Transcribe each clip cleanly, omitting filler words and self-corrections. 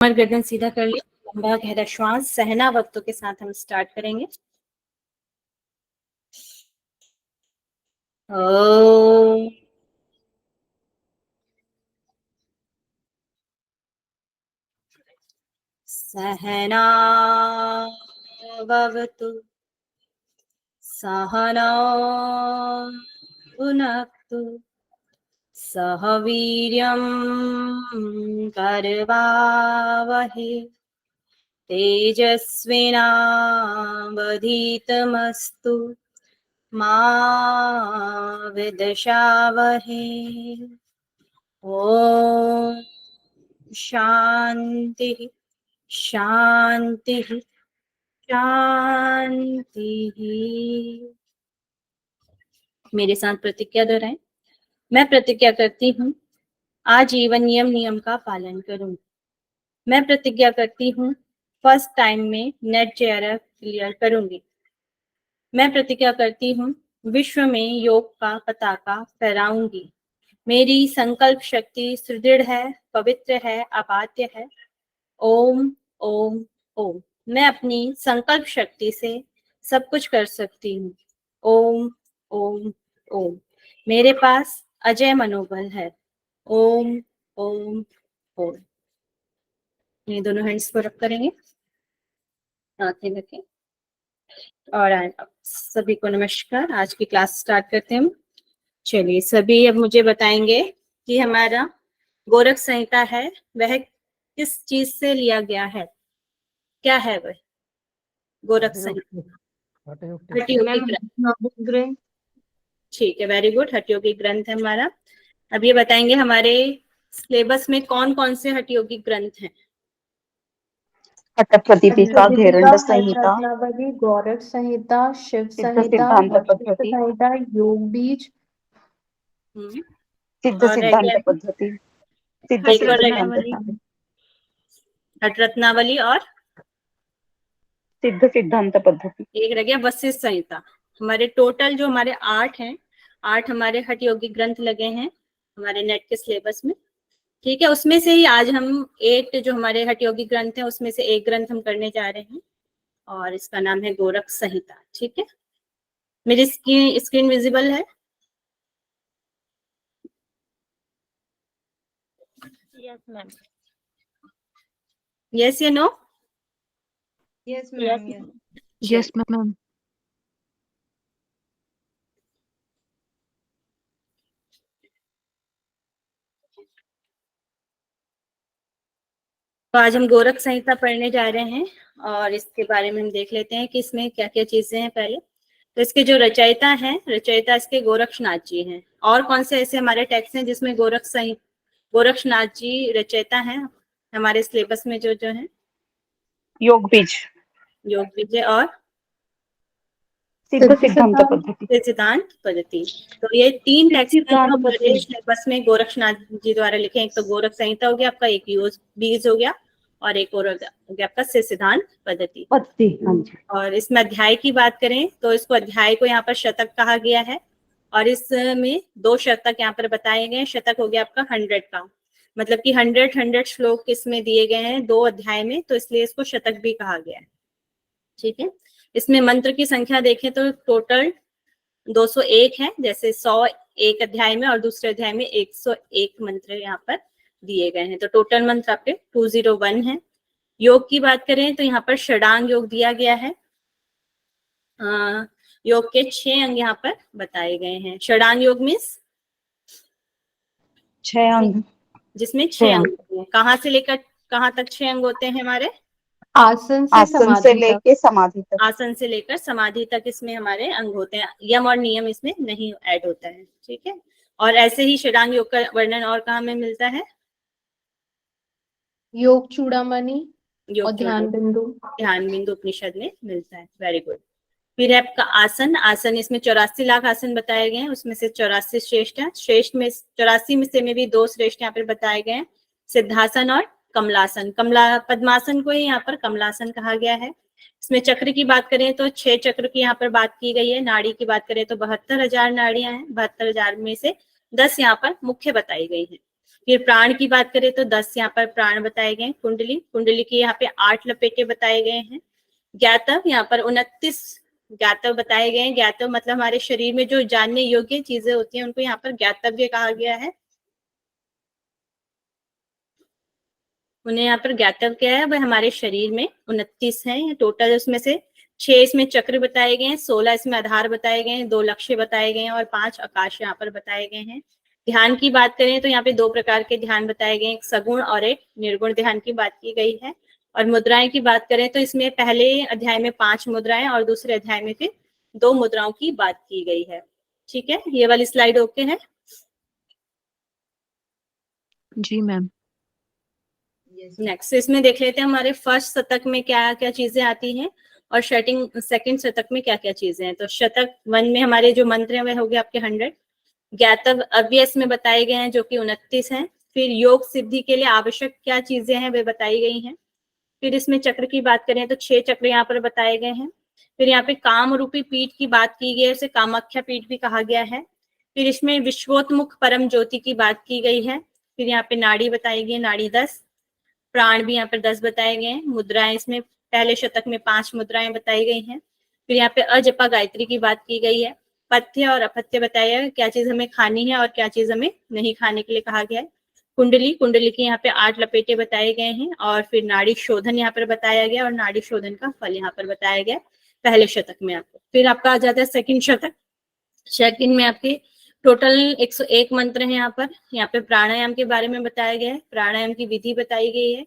कमर गर्दन सीधा कर लिया, लंबा गहरा श्वास सहना वक्तों के साथ हम स्टार्ट करेंगे। ओम सहना भवतु सहनौ भुनक्तु सह वीर्यं करवावहै तेजस्विनावधीतमस्तु मा विद्विषावहै। ओम शांति शांति शांति। मेरे साथ प्रतिज्ञा दोहराएं। मैं प्रतिज्ञा करती हूँ आजीवन नियम का पालन करूंगी। मैं प्रतिज्ञा करती हूँ फर्स्ट टाइम में नेट जेआरएफ क्लियर करूंगी। मैं प्रतिज्ञा करती हूँ विश्व में योग का पताका फहराऊंगी। मेरी संकल्प शक्ति सुदृढ़ है, पवित्र है, अबाध्य है। ओम ओम ओम। मैं अपनी संकल्प शक्ति से सब कुछ कर सकती हूँ। ओम ओम ओम। मेरे पास अजय मनोबल है। ओम ओम ओम। ये दोनों हैंड्स को रब करेंगे, आंखें रखें और सभी को नमस्कार। आज की क्लास स्टार्ट करते हैं हम। चलिए, सभी अब मुझे बताएंगे कि हमारा गोरख संहिता है वह किस चीज से लिया गया है। क्या है वह गोरख संहिता? हठयोगी ग्रंथ। ठीक है, वेरी गुड। हठयोगी ग्रंथ है हमारा। अब ये बताएंगे हमारे सिलेबस में कौन कौन से हठयोगी ग्रंथ हैं। कठप्रदीपिका, घेरंड संहिता, गोरख संहिता, शिव सिद्ध संहिता, सिद्धांत वशिष्ठ पद्धति, संहिता, योग बीज, सिद्ध सिद्धांत पद्धति, सिद्ध सिद्धांत पद्धति, हठ रत्नावली और सिद्ध सिद्धांत पद्धति। एक रह गया वशिष्ठ संहिता। हमारे टोटल जो हमारे 8 हैं, 8 हमारे हठयोगी ग्रंथ लगे हैं हमारे नेट के सिलेबस में। ठीक है, उसमें से ही आज हम 8 जो हमारे हठयोगी ग्रंथ हैं उसमें से एक ग्रंथ हम करने जा रहे हैं और इसका नाम है गोरख संहिता। ठीक है, मेरी स्क्रीन विजिबल है? Yes ma'am. यस या no? Yes ma'am. Yes ma'am. तो आज हम गोरख संहिता पढ़ने जा रहे हैं और इसके बारे में हम देख लेते हैं कि इसमें क्या क्या चीजें हैं। पहले तो इसके जो रचयिता हैं, रचयिता इसके गोरक्षनाथ जी हैं। और कौन से ऐसे हमारे टेक्स्ट हैं जिसमें गोरक्षनाथ जी रचयिता हैं हमारे सिलेबस में? जो है योग बीज, योग विजय और सिद्ध सिद्धांत पद्धति, सिद्धांत पद्धति। तो ये 3 टेक्स्ट हैं जो हमारे सिलेबस में गोरक्षनाथ जी द्वारा लिखे हैं। एक तो गोरख संहिता हो गया आपका, एक योग बीज हो गया और एक और हो गया आपका सिद्धांत पद्धति। और इसमें अध्याय की बात करें तो इसको अध्याय को यहाँ पर शतक कहा गया है और इसमें 2 शतक यहाँ पर बताए गए। शतक हो गया आपका 100 का, मतलब कि 100 श्लोक इसमें दिए गए हैं 2 अध्याय में, तो इसलिए इसको शतक भी कहा गया है। ठीक है, इसमें मंत्र की संख्या देखें तो टोटल 201 है, जैसे 100 एक अध्याय में और दूसरे अध्याय में 101 मंत्र यहाँ पर दिए गए हैं। तो टोटल मंत्र आपके 201 है। योग की बात करें तो यहाँ पर षडांग योग दिया गया है। योग के 6 अंग यहाँ पर बताए गए हैं। षडांग योग मीन्स 6 अंग, जिसमें 6 अंग होते हैं। कहाँ से लेकर कहाँ तक 6 अंग होते हैं हमारे? आसन से लेकर समाधि तक। आसन से लेकर समाधि तक इसमें हमारे अंग होते हैं। यम और नियम इसमें नहीं ऐड होता है। ठीक है, और ऐसे ही षडांग योग का वर्णन और कहाँ में मिलता है? योग चूड़ामणि और ध्यान बिंदु उपनिषद में मिलता है। Very good. फिर है आपका आसन। आसन इसमें 84 लाख आसन बताए गए हैं, उसमें से 84 श्रेष्ठ है। श्रेष्ठ में 84 में से में भी 2 श्रेष्ठ यहाँ पर बताए गए हैं, सिद्धासन और कमलासन। पद्मासन को ही यहाँ पर कमलासन कहा गया है। इसमें चक्र की बात करें तो 6 चक्र की यहाँ पर बात की गई है। नाड़ी की बात करें तो 72,000 नाड़ियां हैं। 72,000 में से 10 यहाँ पर मुख्य बताई गई हैं। फिर प्राण की बात करें तो 10 यहाँ पर प्राण बताए गए हैं। कुंडली, कुंडली के यहाँ पे 8 लपेटे बताए गए हैं। ज्ञातव, यहाँ पर 29 ज्ञातव बताए गए हैं। ज्ञातव मतलब हमारे शरीर में जो जानने योग्य चीजें होती हैं उनको यहाँ पर ज्ञातव्य कहा गया है। उन्हें यहाँ पर ज्ञातव क्या है, वह हमारे शरीर में 29 है टोटल। उसमें से 6 इसमें चक्र बताए गए हैं, 16 इसमें आधार बताए गए हैं, 2 लक्ष्य बताए गए हैं और 5 आकाश यहाँ पर बताए गए हैं। ध्यान की बात करें तो यहाँ पे 2 प्रकार के ध्यान बताए गए हैं, एक सगुण और एक निर्गुण ध्यान की बात की गई है। और मुद्राएं की बात करें तो इसमें पहले अध्याय में 5 मुद्राएं और दूसरे अध्याय में फिर 2 मुद्राओं की बात की गई है। ठीक है, ये वाली स्लाइड ओके है? जी मैम। नेक्स्ट इसमें देख लेते हैं हमारे फर्स्ट शतक में क्या क्या चीजें आती हैं और सेकंड शतक में क्या क्या चीजें हैं। तो शतक 1 में हमारे जो मंत्र हैं वह हो गए आपके 100। ज्ञातव अव्यय में बताए गए हैं जो कि 29 हैं। फिर योग सिद्धि के लिए आवश्यक क्या चीजें हैं वे बताई गई हैं। फिर इसमें चक्र की बात करें तो 6 चक्र यहाँ पर बताए गए हैं। फिर यहाँ पे काम रूपी पीठ की बात की गई है, उसे कामाख्या पीठ भी कहा गया है। फिर इसमें विश्वोत्मुख परम ज्योति की बात की गई है। फिर यहाँ पे नाड़ी बताई गई है, नाड़ी 10। प्राण भी यहाँ पर 10 बताए गए हैं। मुद्राएं इसमें पहले शतक में 5 मुद्राएं बताई गई हैं। फिर यहाँ पे अजपा गायत्री की बात की गई है। पथ्य और अपथ्य बताया है, क्या चीज हमें खानी है और क्या चीज हमें नहीं खाने के लिए कहा गया है। कुंडली, कुंडली के यहाँ पे 8 लपेटे बताए गए हैं। और फिर नाड़ी शोधन यहाँ पर बताया गया और नाड़ी शोधन का फल यहाँ पर बताया गया पहले शतक में आपको। फिर आपका आ जाता है सेकंड शतक। सेकंड में आपके टोटल 101 मंत्र हैं। यहाँ पे प्राणायाम के बारे में बताया गया है, प्राणायाम की विधि बताई गई है,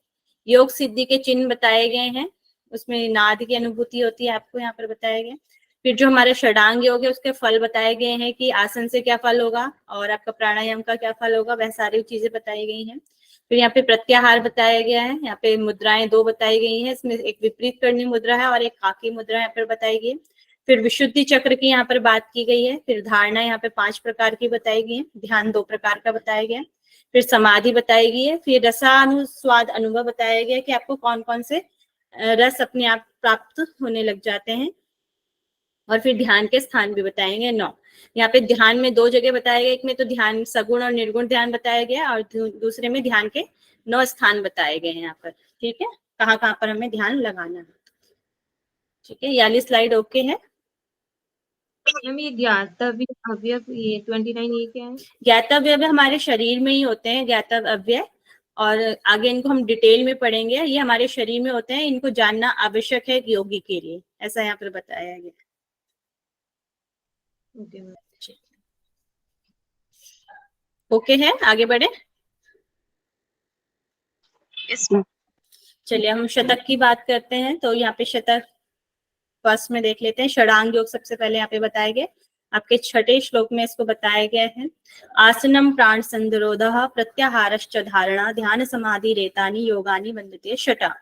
योग सिद्धि के चिन्ह बताए गए हैं, उसमें नाद की अनुभूति होती है आपको यहाँ पर बताया गया। फिर जो हमारे षडांग योग है उसके फल बताए गए हैं कि आसन से क्या फल होगा और आपका प्राणायाम का क्या फल होगा, वह सारी चीजें बताई गई हैं। फिर यहाँ पे प्रत्याहार बताया गया है। यहाँ पे मुद्राएं 2 बताई गई हैं, इसमें एक विपरीत करनी मुद्रा है और एक काकी मुद्रा यहाँ पर बताई गई है। फिर विशुद्धि चक्र की यहाँ पर बात की गई है। फिर धारणा यहाँ पे 5 प्रकार की बताई गई है। ध्यान 2 प्रकार का बताया गया है। फिर समाधि बताई गई है। फिर रसानुस्वाद अनुभव बताया गया है कि आपको कौन कौन से रस अपने आप प्राप्त होने लग जाते हैं। और फिर ध्यान के स्थान भी बताएंगे 9। यहाँ पे ध्यान में 2 जगह बताया गया, एक में तो ध्यान सगुण और निर्गुण ध्यान बताया गया और दूसरे में ध्यान के 9 स्थान बताए गए हैं यहाँ पर। ठीक है, कहाँ कहाँ पर हमें ध्यान लगाना है। ठीक है, ये वाली स्लाइड ओके है? मैम ये ज्ञातव्य अवयव ये 29 ये क्या है? ज्ञातव्य अवयव हमारे शरीर में ही होते हैं ज्ञातव्य अवयव, और आगे इनको हम डिटेल में पढ़ेंगे। ये हमारे शरीर में होते हैं, इनको जानना आवश्यक है योगी के लिए, ऐसा यहाँ पर बताया गया। ओके है, आगे बढ़े। चलिए हम शतक की बात करते हैं। तो यहाँ पे शतक फर्स्ट में देख लेते हैं। षडांग योग सबसे पहले यहाँ पे बताए गए, आपके 6ठे श्लोक में इसको बताया गया है। आसनम प्राण संधरोधः प्रत्याहारश्च धारणा ध्यान समाधि रेतानि योगानि वंदते शटा।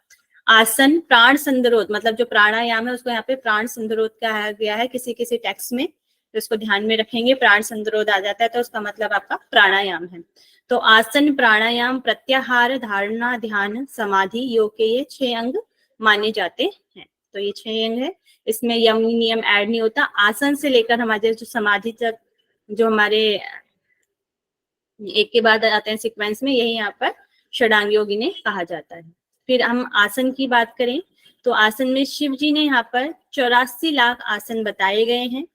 आसन प्राण संधरोध मतलब जो प्राणायाम है उसको यहाँ पे प्राण संधरोध कहा गया है किसी किसी टेक्स्ट में, तो इसको ध्यान में रखेंगे। प्राण संधरोध आ जाता है तो उसका मतलब आपका प्राणायाम है। तो आसन प्राणायाम प्रत्याहार धारणा ध्यान समाधि योग के ये 6 अंग माने जाते हैं। तो ये 6 अंग है, इसमें यम नियम ऐड नहीं होता। आसन से लेकर हमारे जो समाधि तक जो हमारे एक के बाद आते हैं सीक्वेंस में, यही यहाँ पर षडांग योगी ने कहा जाता है। फिर हम आसन की बात करें तो आसन में शिव जी ने यहाँ पर 84 लाख आसन बताए गए हैं।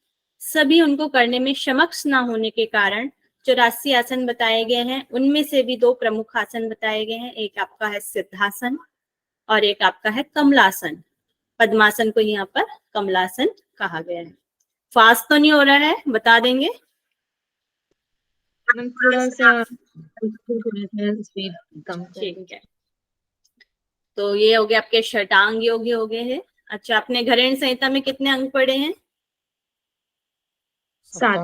सभी उनको करने में समक्ष ना होने के कारण 84 आसन बताए गए हैं। उनमें से भी 2 प्रमुख आसन बताए गए हैं, एक आपका है सिद्धासन और एक आपका है कमलासन। पद्मासन को यहाँ पर कमलासन कहा गया है। फास्ट तो नहीं हो रहा है, बता देंगे। थोड़ा सा स्पीड कम कर ठीक है, तो ये हो गया आपके षडांग योग हो गए हैं। अच्छा, आपने घरेण संहिता में कितने अंग पढ़े हैं? 7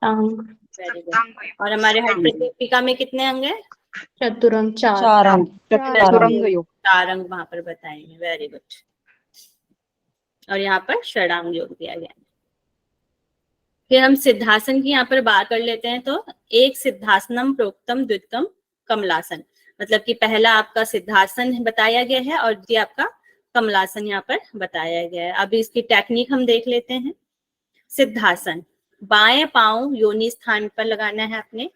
अंग। Very good. और हमारे हठ प्रदीपिका में कितने अंग है? चतुरंग 4 अंग। चतुरंग योग 4 अंग वहां पर बताएंगे। Very good. और यहाँ पर षडांग योग दिया गया। फिर हम सिद्धासन की यहाँ पर बात कर लेते हैं। तो एक सिद्धासनम प्रोक्तम द्वितम कमलासन, मतलब कि पहला आपका सिद्धासन बताया गया है और द्वितीय आपका कमलासन यहाँ पर बताया गया है। अभी इसकी टेक्निक हम देख लेते हैं। सिद्धासन, बाएं पांव योनि स्थान पर लगाना है अपने,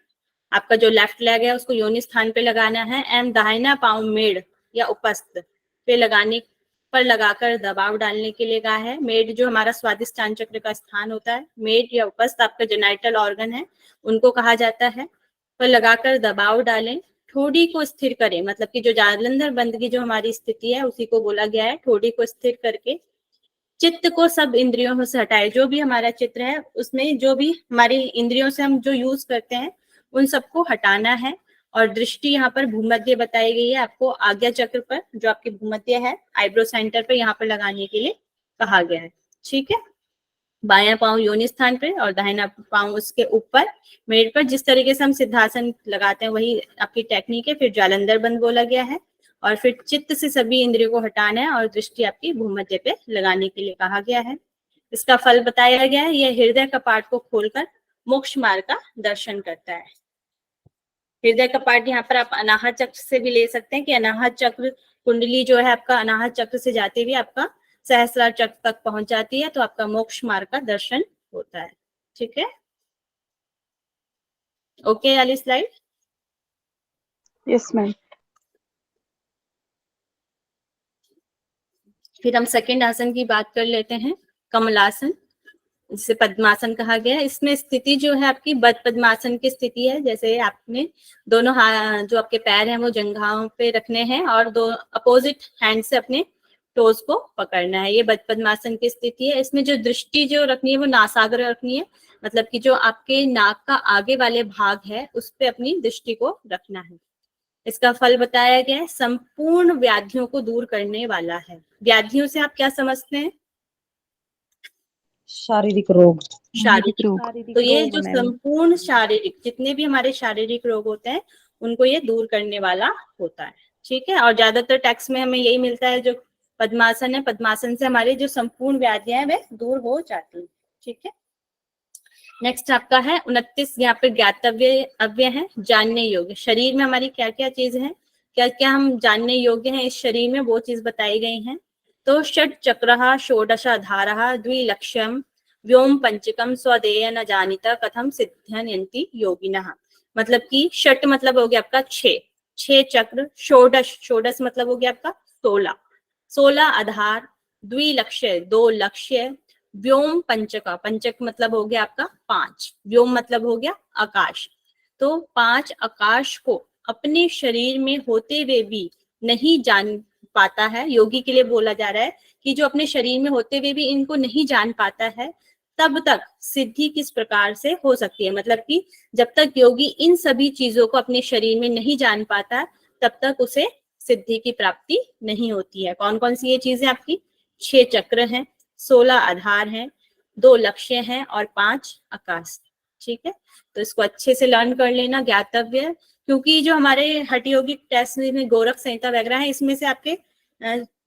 आपका जो लेफ्ट लेग है उसको योनि स्थान पे लगाना है, एंड दाहिना पांव मेड या उपस्थ पे लगाकर दबाव डालने के लिए कहा है। मेड जो हमारा स्वादिष्टान चक्र का स्थान होता है, मेड या उपस्थ आपका जेनाइटल ऑर्गन है, उनको कहा जाता है। पर लगाकर दबाव डालें, ठोड़ी को स्थिर करें, मतलब कि जो जालंधर बंद की जो हमारी स्थिति है उसी को बोला गया है। ठोड़ी को स्थिर करके चित्त को सब इंद्रियों से हटाए। जो भी हमारा चित्र है उसमें जो भी हमारी इंद्रियों से हम जो यूज करते हैं उन सबको हटाना है। और दृष्टि यहाँ पर भूमध्य बताई गई है आपको, आज्ञा चक्र पर, जो आपकी भूमध्य है आईब्रो सेंटर पर, यहाँ पर लगाने के लिए कहा गया है। ठीक है, बायां पांव योनि स्थान पे और दाहिना पांव उसके ऊपर मेड पर। जिस तरीके से हम सिद्धासन लगाते हैं वही आपकी टेक्निक है। फिर जालंधर बंद बोला गया है, और फिर चित्त से सभी इंद्रियों को हटाना है और दृष्टि आपकी भूमध्य पे लगाने के लिए कहा गया है। इसका फल बताया गया है, यह हृदय कपाट को खोलकर मोक्ष मार्ग का दर्शन करता है। हृदय कपाट यहाँ पर आप अनाहत चक्र से भी ले सकते हैं कि अनाहत चक्र कुंडली जो है आपका अनाहत चक्र से जाते हुए आपका सहस्रार चक्र तक पहुंच जाती है, तो आपका मोक्ष मार्ग का दर्शन होता है। ठीक है, ओके वाली स्लाइड। Yes ma'am. फिर हम सेकंड आसन की बात कर लेते हैं, कमलासन, जिसे पद्मासन कहा गया है। इसमें स्थिति जो है आपकी बद्ध पद्मासन की स्थिति है। जैसे आपने दोनों जो आपके पैर हैं वो जंघाओं पे रखने हैं और दो अपोजिट हैंड से अपने टोज को पकड़ना है। ये बद्ध पद्मासन की स्थिति है। इसमें जो दृष्टि जो रखनी है वो नासाग्र रखनी है, मतलब कि जो आपके नाक का आगे वाले भाग है उस पे अपनी दृष्टि को रखना है। इसका फल बताया गया है, संपूर्ण व्याधियों को दूर करने वाला है। व्याधियों से आप क्या समझते हैं? शारीरिक रोग। शारीरिक। तो ये जो संपूर्ण शारीरिक जितने भी हमारे शारीरिक रोग होते हैं उनको ये दूर करने वाला होता है। ठीक है, और ज्यादातर टेक्स्ट में हमें यही मिलता है, जो पद्मासन है, पद्मासन से हमारे जो संपूर्ण व्याधियां हैं वे दूर हो जाती हैं। ठीक है, नेक्स्ट आपका है 29, यहाँ पे ज्ञातव्य अव्यय है, जानने योग्य। शरीर में हमारी क्या क्या चीज है, क्या क्या हम जानने योग्य हैं इस शरीर में, वो चीज बताई गई हैं। तो षट चक्रः षोडशाधारः द्विलक्ष्यम व्योम पंचकम स्वदेय न जानिता कथम सिद्ध्यन्ति योगिनः। मतलब कि षट मतलब हो गया आपका छह चक्र, षोडश मतलब हो गया आपका 16 आधार, द्विलक्ष्य 2 लक्ष्य, व्योम पंचक मतलब हो गया आपका 5, व्योम मतलब हो गया आकाश। तो 5 आकाश को अपने शरीर में होते हुए भी नहीं जान पाता है। योगी के लिए बोला जा रहा है कि जो अपने शरीर में होते हुए भी इनको नहीं जान पाता है, तब तक सिद्धि किस प्रकार से हो सकती है। मतलब कि जब तक योगी इन सभी चीजों को अपने शरीर में नहीं जान पाता, तब तक उसे सिद्धि की प्राप्ति नहीं होती है। कौन कौन सी ये चीजें आपकी? 6 चक्र हैं, 16 आधार हैं, 2 लक्ष्य हैं और 5 आकाश। ठीक है, तो इसको अच्छे से लर्न कर लेना, ज्ञातव्य। क्योंकि जो हमारे हठ योगिक टेस्ट में गोरख संहिता वगैरह है, इसमें से आपके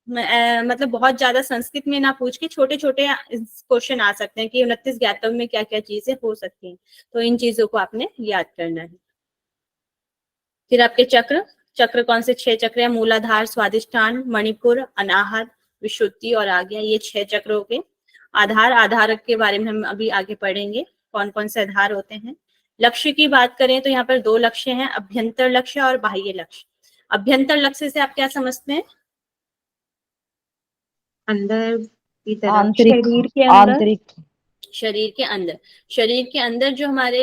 मतलब बहुत ज्यादा संस्कृत में ना पूछ के छोटे छोटे क्वेश्चन आ सकते हैं कि 29 ज्ञातव्य में क्या क्या चीजें हो सकती हैं। तो इन चीजों को आपने याद करना है। फिर आपके चक्र कौन से 6 चक्र है? मूलाधार, स्वादिष्ठान, मणिपुर, अनाहत, विशुद्धि और आज्ञा। ये 6 चक्र हो गए। आधार के बारे में हम अभी आगे पढ़ेंगे, कौन कौन से आधार होते हैं। लक्ष्य की बात करें तो यहाँ पर 2 लक्ष्य हैं, अभ्यंतर लक्ष्य और बाह्य लक्ष्य। अभ्यंतर लक्ष्य से आप क्या समझते हैं? अंदर की तरफ, आंतरिक, शरीर के अंदर। आंतरिक। शरीर के अंदर जो हमारे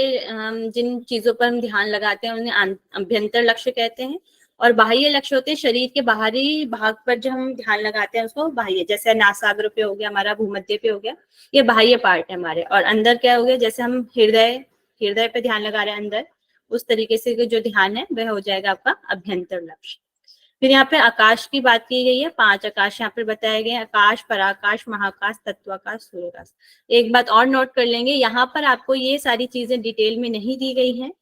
जिन चीजों पर हम ध्यान लगाते हैं उन्हें अभ्यंतर लक्ष्य कहते हैं। और बाह्य लक्ष्य होते हैं शरीर के बाहरी भाग पर जो हम ध्यान लगाते हैं उसको बाह्य, जैसे नासाग्र पे हो गया हमारा, भूमध्य पे हो गया, ये बाह्य पार्ट है हमारे। और अंदर क्या हो गया, जैसे हम हृदय पे ध्यान लगा रहे हैं अंदर, उस तरीके से जो ध्यान है वह हो जाएगा आपका अभ्यंतर लक्ष्य। फिर यहाँ पे आकाश की बात की गई है, 5 आकाश यहाँ पे बताए गए हैं, आकाश, पराकाश, महाकाश, तत्वाकाश, सूर्याकाश। एक बात और नोट कर लेंगे, यहाँ पर आपको ये सारी चीजें डिटेल में नहीं दी गई हैं,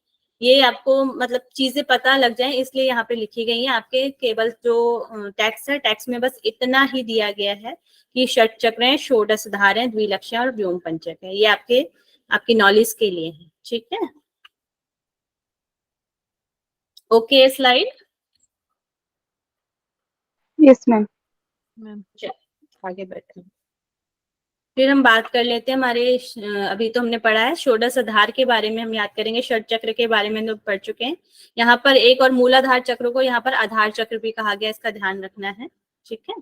ये आपको मतलब चीजें पता लग जाए इसलिए यहाँ पे लिखी गई है। आपके केवल जो टेक्स्ट है, टेक्स्ट में बस इतना ही दिया गया है कि षट चक्र है, षोडशधार है, द्विलक्ष्य और व्योम पंचक है। ये आपकी नॉलेज के लिए है। ठीक है, ओके स्लाइड। Yes ma'am. आगे बढ़ते हैं। फिर हम बात कर लेते हैं हमारे अभी तो हमने पढ़ा है षोडश आधार के बारे में, हम याद करेंगे षट चक्र के बारे में तो पढ़ चुके हैं। यहाँ पर एक और मूलाधार चक्र को यहाँ पर आधार चक्र भी कहा गया, इसका ध्यान रखना है, ठीक है।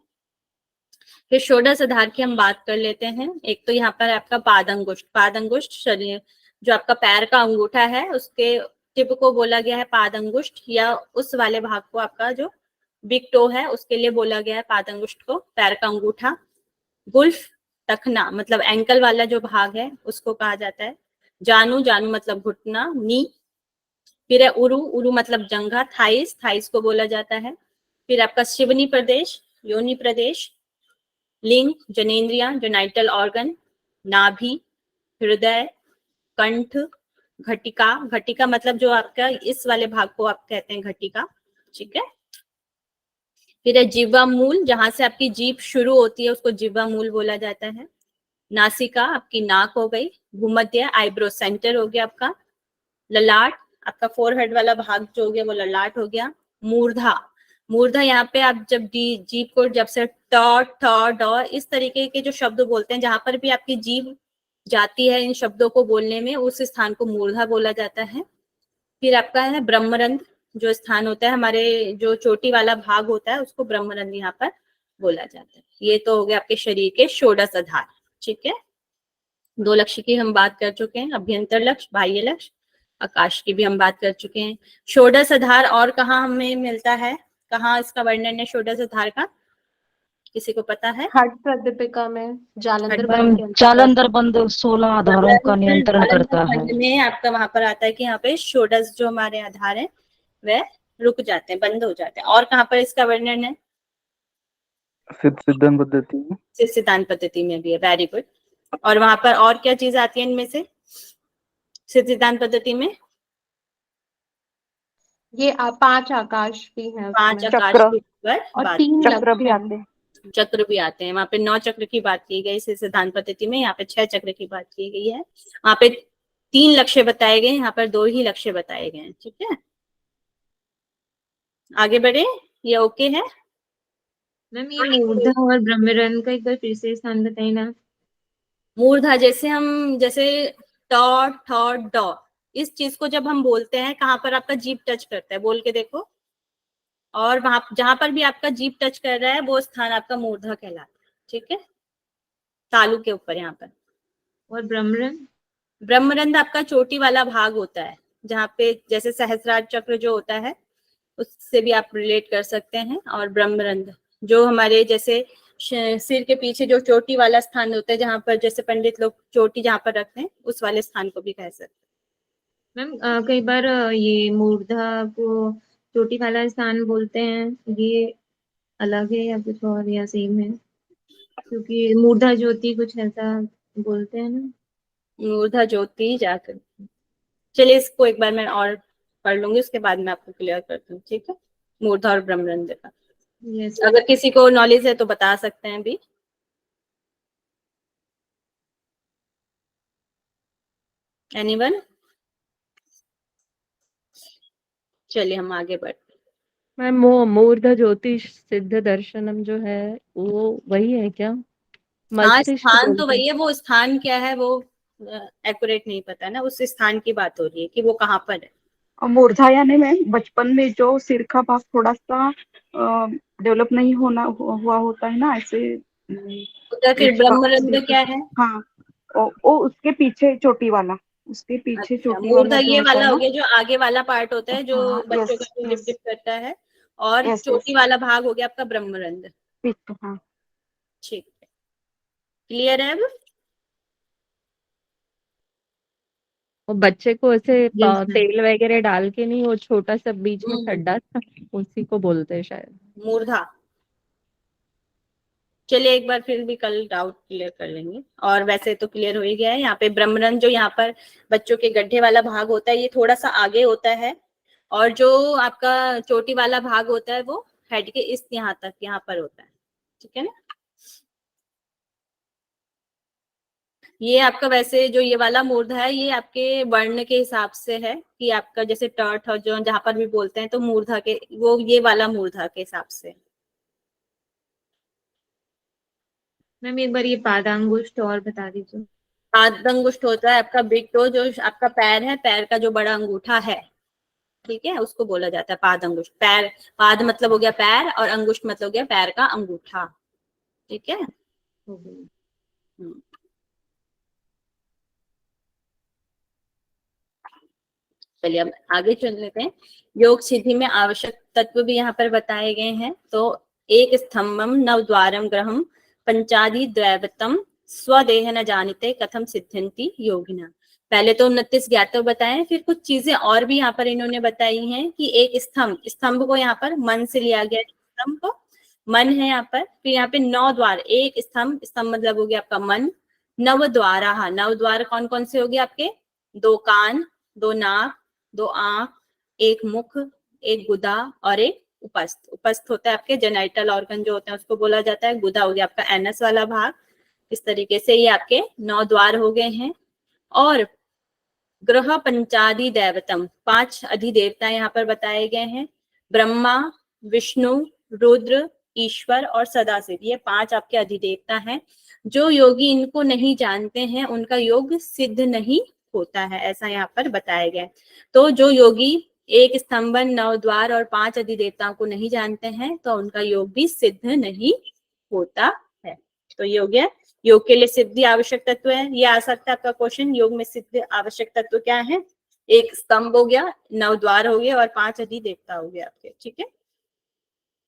फिर षोडश आधार की हम बात कर लेते हैं। एक तो यहाँ पर आपका पादंगुष्ठ, पादंगुष्ठ शरीर जो आपका पैर का अंगूठा है उसके टिप को बोला गया है पादंगुष्ठ, या उस वाले भाग को आपका जो बिग टो है उसके लिए बोला गया है पादंगुष्ठ को, पैर का अंगूठा। गुल्फ टखना मतलब एंकल वाला जो भाग है उसको कहा जाता है। जानू, जानू मतलब घुटना, नी। फिर है उरु, उरु मतलब जंघा, थाइस, थाइस को बोला जाता है। फिर आपका शिवनी प्रदेश, योनि प्रदेश। लिंग, जनेन्द्रिया, जेनाइटल ऑर्गन। नाभि, हृदय, कंठ, घटिका, घटिका मतलब जो आपका इस वाले भाग को आप कहते हैं घटिका, ठीक है। फिर है जिह्वा मूल, जहां से आपकी जीभ शुरू होती है उसको जिह्वा मूल बोला जाता है। नासिका आपकी नाक हो गई। भूमध्य आईब्रो सेंटर हो गया आपका। ललाट आपका फोरहेड वाला भाग जो हो गया वो ललाट हो गया। मूर्धा, मूर्धा यहाँ पे आप जब जीभ को जब से ट ठ ड इस तरीके के जो शब्द बोलते हैं जहां पर भी आपकी जीभ जाती है इन शब्दों को बोलने में उस स्थान को मूर्धा बोला जाता है। फिर आपका है ब्रह्मरंध्र, जो स्थान होता है हमारे जो चोटी वाला भाग होता है उसको ब्रह्मरंध्र यहाँ पर बोला जाता है। ये तो हो गया आपके शरीर के षोडश आधार, ठीक है। 2 लक्ष्य की हम बात कर चुके हैं, अभ्यंतर लक्ष्य, बाह्य लक्ष्य। आकाश की भी हम बात कर चुके हैं। षोडश आधार और कहाँ हमें मिलता है, कहाँ इसका वर्णन है षोडश आधार का, किसी को पता है? हट प्रदीपिका में जालंधर मैम, बंद के अंतर्गत। जालंधर बंद 16 आधारों का नियंत्रण करता है। जालंधर में आपका वहां पर आता है कि यहाँ पे षोडश जो हमारे आधार है वह रुक जाते हैं, बंद हो जाते हैं। और कहाँ पर इसका वर्णन है? सिद्धांत पद्धति में। सिद्धांत पद्धति में भी है, वेरी गुड। और वहां पर और क्या चीज आती है इनमें से सिद्धांत पद्धति में? ये 5 आकाश भी है 5 उसमें। आकाश चक्र के ऊपर और बात, 3 चक्र भी आते हैं। चक्र भी आते हैं। वहां पे 9 चक्र की बात की गई सिद्धांत पद्धति में, यहाँ पे 6 चक्र की बात की गई है। वहां पे 3 लक्ष्य बताए गए, यहाँ पर 2 ही लक्ष्य बताए गए हैं, ठीक है। आगे बढ़े, ये ओके है? मैम ये मूर्धा और ब्रह्मरंध्र का एक बार फिर से स्थान बताइए ना। मूर्धा जैसे हम जैसे ट ठ ड इस चीज को जब हम बोलते हैं कहाँ पर आपका जीभ टच करता है, बोल के देखो। और वहां जहां पर भी आपका जीभ टच कर रहा है वो स्थान आपका मूर्धा कहलाता है, ठीक है, तालू के ऊपर यहाँ पर। और ब्रह्मरंध्र? ब्रह्मरंध्र आपका चोटी वाला भाग होता है, जहाँ पे जैसे सहस्रार चक्र जो होता है उससे भी आप रिलेट कर सकते हैं। और ब्रह्मरंध्र जो हमारे जैसे सिर के पीछे जो चोटी वाला स्थान होता है जहाँ पर जैसे पंडित लोग चोटी जहाँ पर रखते हैं उस वाले स्थान को भी कह सकते हैं। मैम कई बार ये मूर्धा को चोटी वाला स्थान बोलते हैं, ये अलग है या कुछ और या सेम है? क्योंकि मूर्धा ज्योति कुछ ऐसा बोलते हैं ना। मूर्धा ज्योति जाकर, चलिए इसको एक बार मैं और पढ़ लूंगी उसके बाद मैं आपको क्लियर करती हूँ, ठीक है, मूर्धा और ब्रह्मरंध्र का। यस। अगर किसी को नॉलेज है तो बता सकते हैं अभी। एनीवन? चलिए हम आगे बढ़ते हैं। मैम मूर्धा ज्योतिष सिद्ध दर्शनम जो है वो वही है क्या? हाँ, मस्तिष्क स्थान तो बोलते वही है, वो स्थान क्या है वो एक्यूरेट नहीं पता ना, उस स्थान की बात हो रही है कि वो कहाँ पर है। और मूर्धा यानी में बचपन में जो सिर का भाग थोड़ा सा डेवलप नहीं हुआ होता है ना, ऐसे तो फिर ब्रह्मरंध्र क्या है? हाँ, वो उसके पीछे चोटी वाला, उसके पीछे अच्छा, चोटी मूर्धा वाला जो ये होता वाला है हो ना। गया जो आगे वाला पार्ट होता है जो हाँ, बच्चों का यस जो डिप यस डिप करता है, और यस यस, चोटी वाला भाग हो गया आपका ब्रह्मरंध्र, पीछे, हाँ। ठीक है, क्लियर है अब? वो बच्चे को ऐसे यस मैम। तेल वगैरह डाल के नहीं, वो छोटा सा बीच में हम्म, खड्डा था उसी को बोलते हैं शायद। मूर्धा। चलिए एक बार फिर भी कल डाउट क्लियर कर लेंगे, और वैसे तो क्लियर हो ही गया है। यहाँ पे ब्रह्मरंध्र जो यहाँ पर बच्चों के गड्ढे वाला भाग होता है ये थोड़ा सा आगे होता है, और जो आपका चोटी वाला भाग होता है वो हेड के इस यहाँ तक यहाँ पर होता है, ठीक है ना। ये आपका वैसे जो ये वाला मूर्धा है ये आपके वर्ण के हिसाब से है कि आपका जैसे टर्ट और जो जहां पर भी बोलते हैं तो मूर्धा के वो ये वाला मूर्धा के हिसाब से। मैम एक बार ये पादांगुष्ठ और बता दीजिए। पादंगुष्ठ होता है आपका बिग टो, जो आपका पैर है, पैर का जो बड़ा अंगूठा है, ठीक है, उसको बोला जाता है पादंगुष्ठ। पैर, पाद मतलब हो गया पैर और अंगुष्ठ मतलब हो गया पैर का अंगूठा, ठीक है। चलिए अब आगे चल लेते हैं। योग सिद्धि में आवश्यक तत्व भी यहाँ पर बताए गए हैं। तो एक स्तंभम नवद्वारम ग्रहम पंचादि दैवतम स्वदेह न जानते कथम सिद्ध्यंति योगिना। पहले तो 29 ज्ञातव बताए, फिर कुछ चीजें और भी यहाँ पर इन्होंने बताई हैं कि एक स्तंभ, स्तंभ को यहाँ पर मन से लिया गया, स्तंभ को मन है यहाँ पर। फिर यहाँ पे 9 द्वार, एक स्तंभ, स्तंभ मतलब हो गया आपका मन। नव द्वारा, 9 द्वार कौन कौन से हो गए आपके? 2 कान, 2 नाक, 2 आंख, 1 मुख, 1 गुदा और 1 उपस्थ। उपस्थ होता है आपके जेनाइटल ऑर्गन जो होते हैं, उसको बोला जाता है। गुदा हो गया आपका एनस वाला भाग। इस तरीके से ये आपके 9 द्वार हो गए हैं। और ग्रह पंचादि दैवतम, 5 अधिदेवता यहाँ पर बताए गए हैं। ब्रह्मा, विष्णु, रुद्र, ईश्वर और सदाशिव, ये 5 आपके अधिदेवता हैं। जो योगी इनको नहीं जानते हैं उनका योग सिद्ध नहीं होता है, ऐसा यहाँ पर बताया गया है। तो जो योगी एक स्तंभन, 9 द्वार और 5 अधिदेवताओं को नहीं जानते हैं तो उनका योग भी सिद्ध नहीं होता है। तो योग के लिए सिद्धि आवश्यक तत्व है, ये आ सकता है आपका क्वेश्चन। योग में सिद्ध आवश्यक तत्व क्या है? एक स्तंभ हो गया, 9 द्वार हो गए और 5 अधिदेवता हो गए आपके, ठीक है।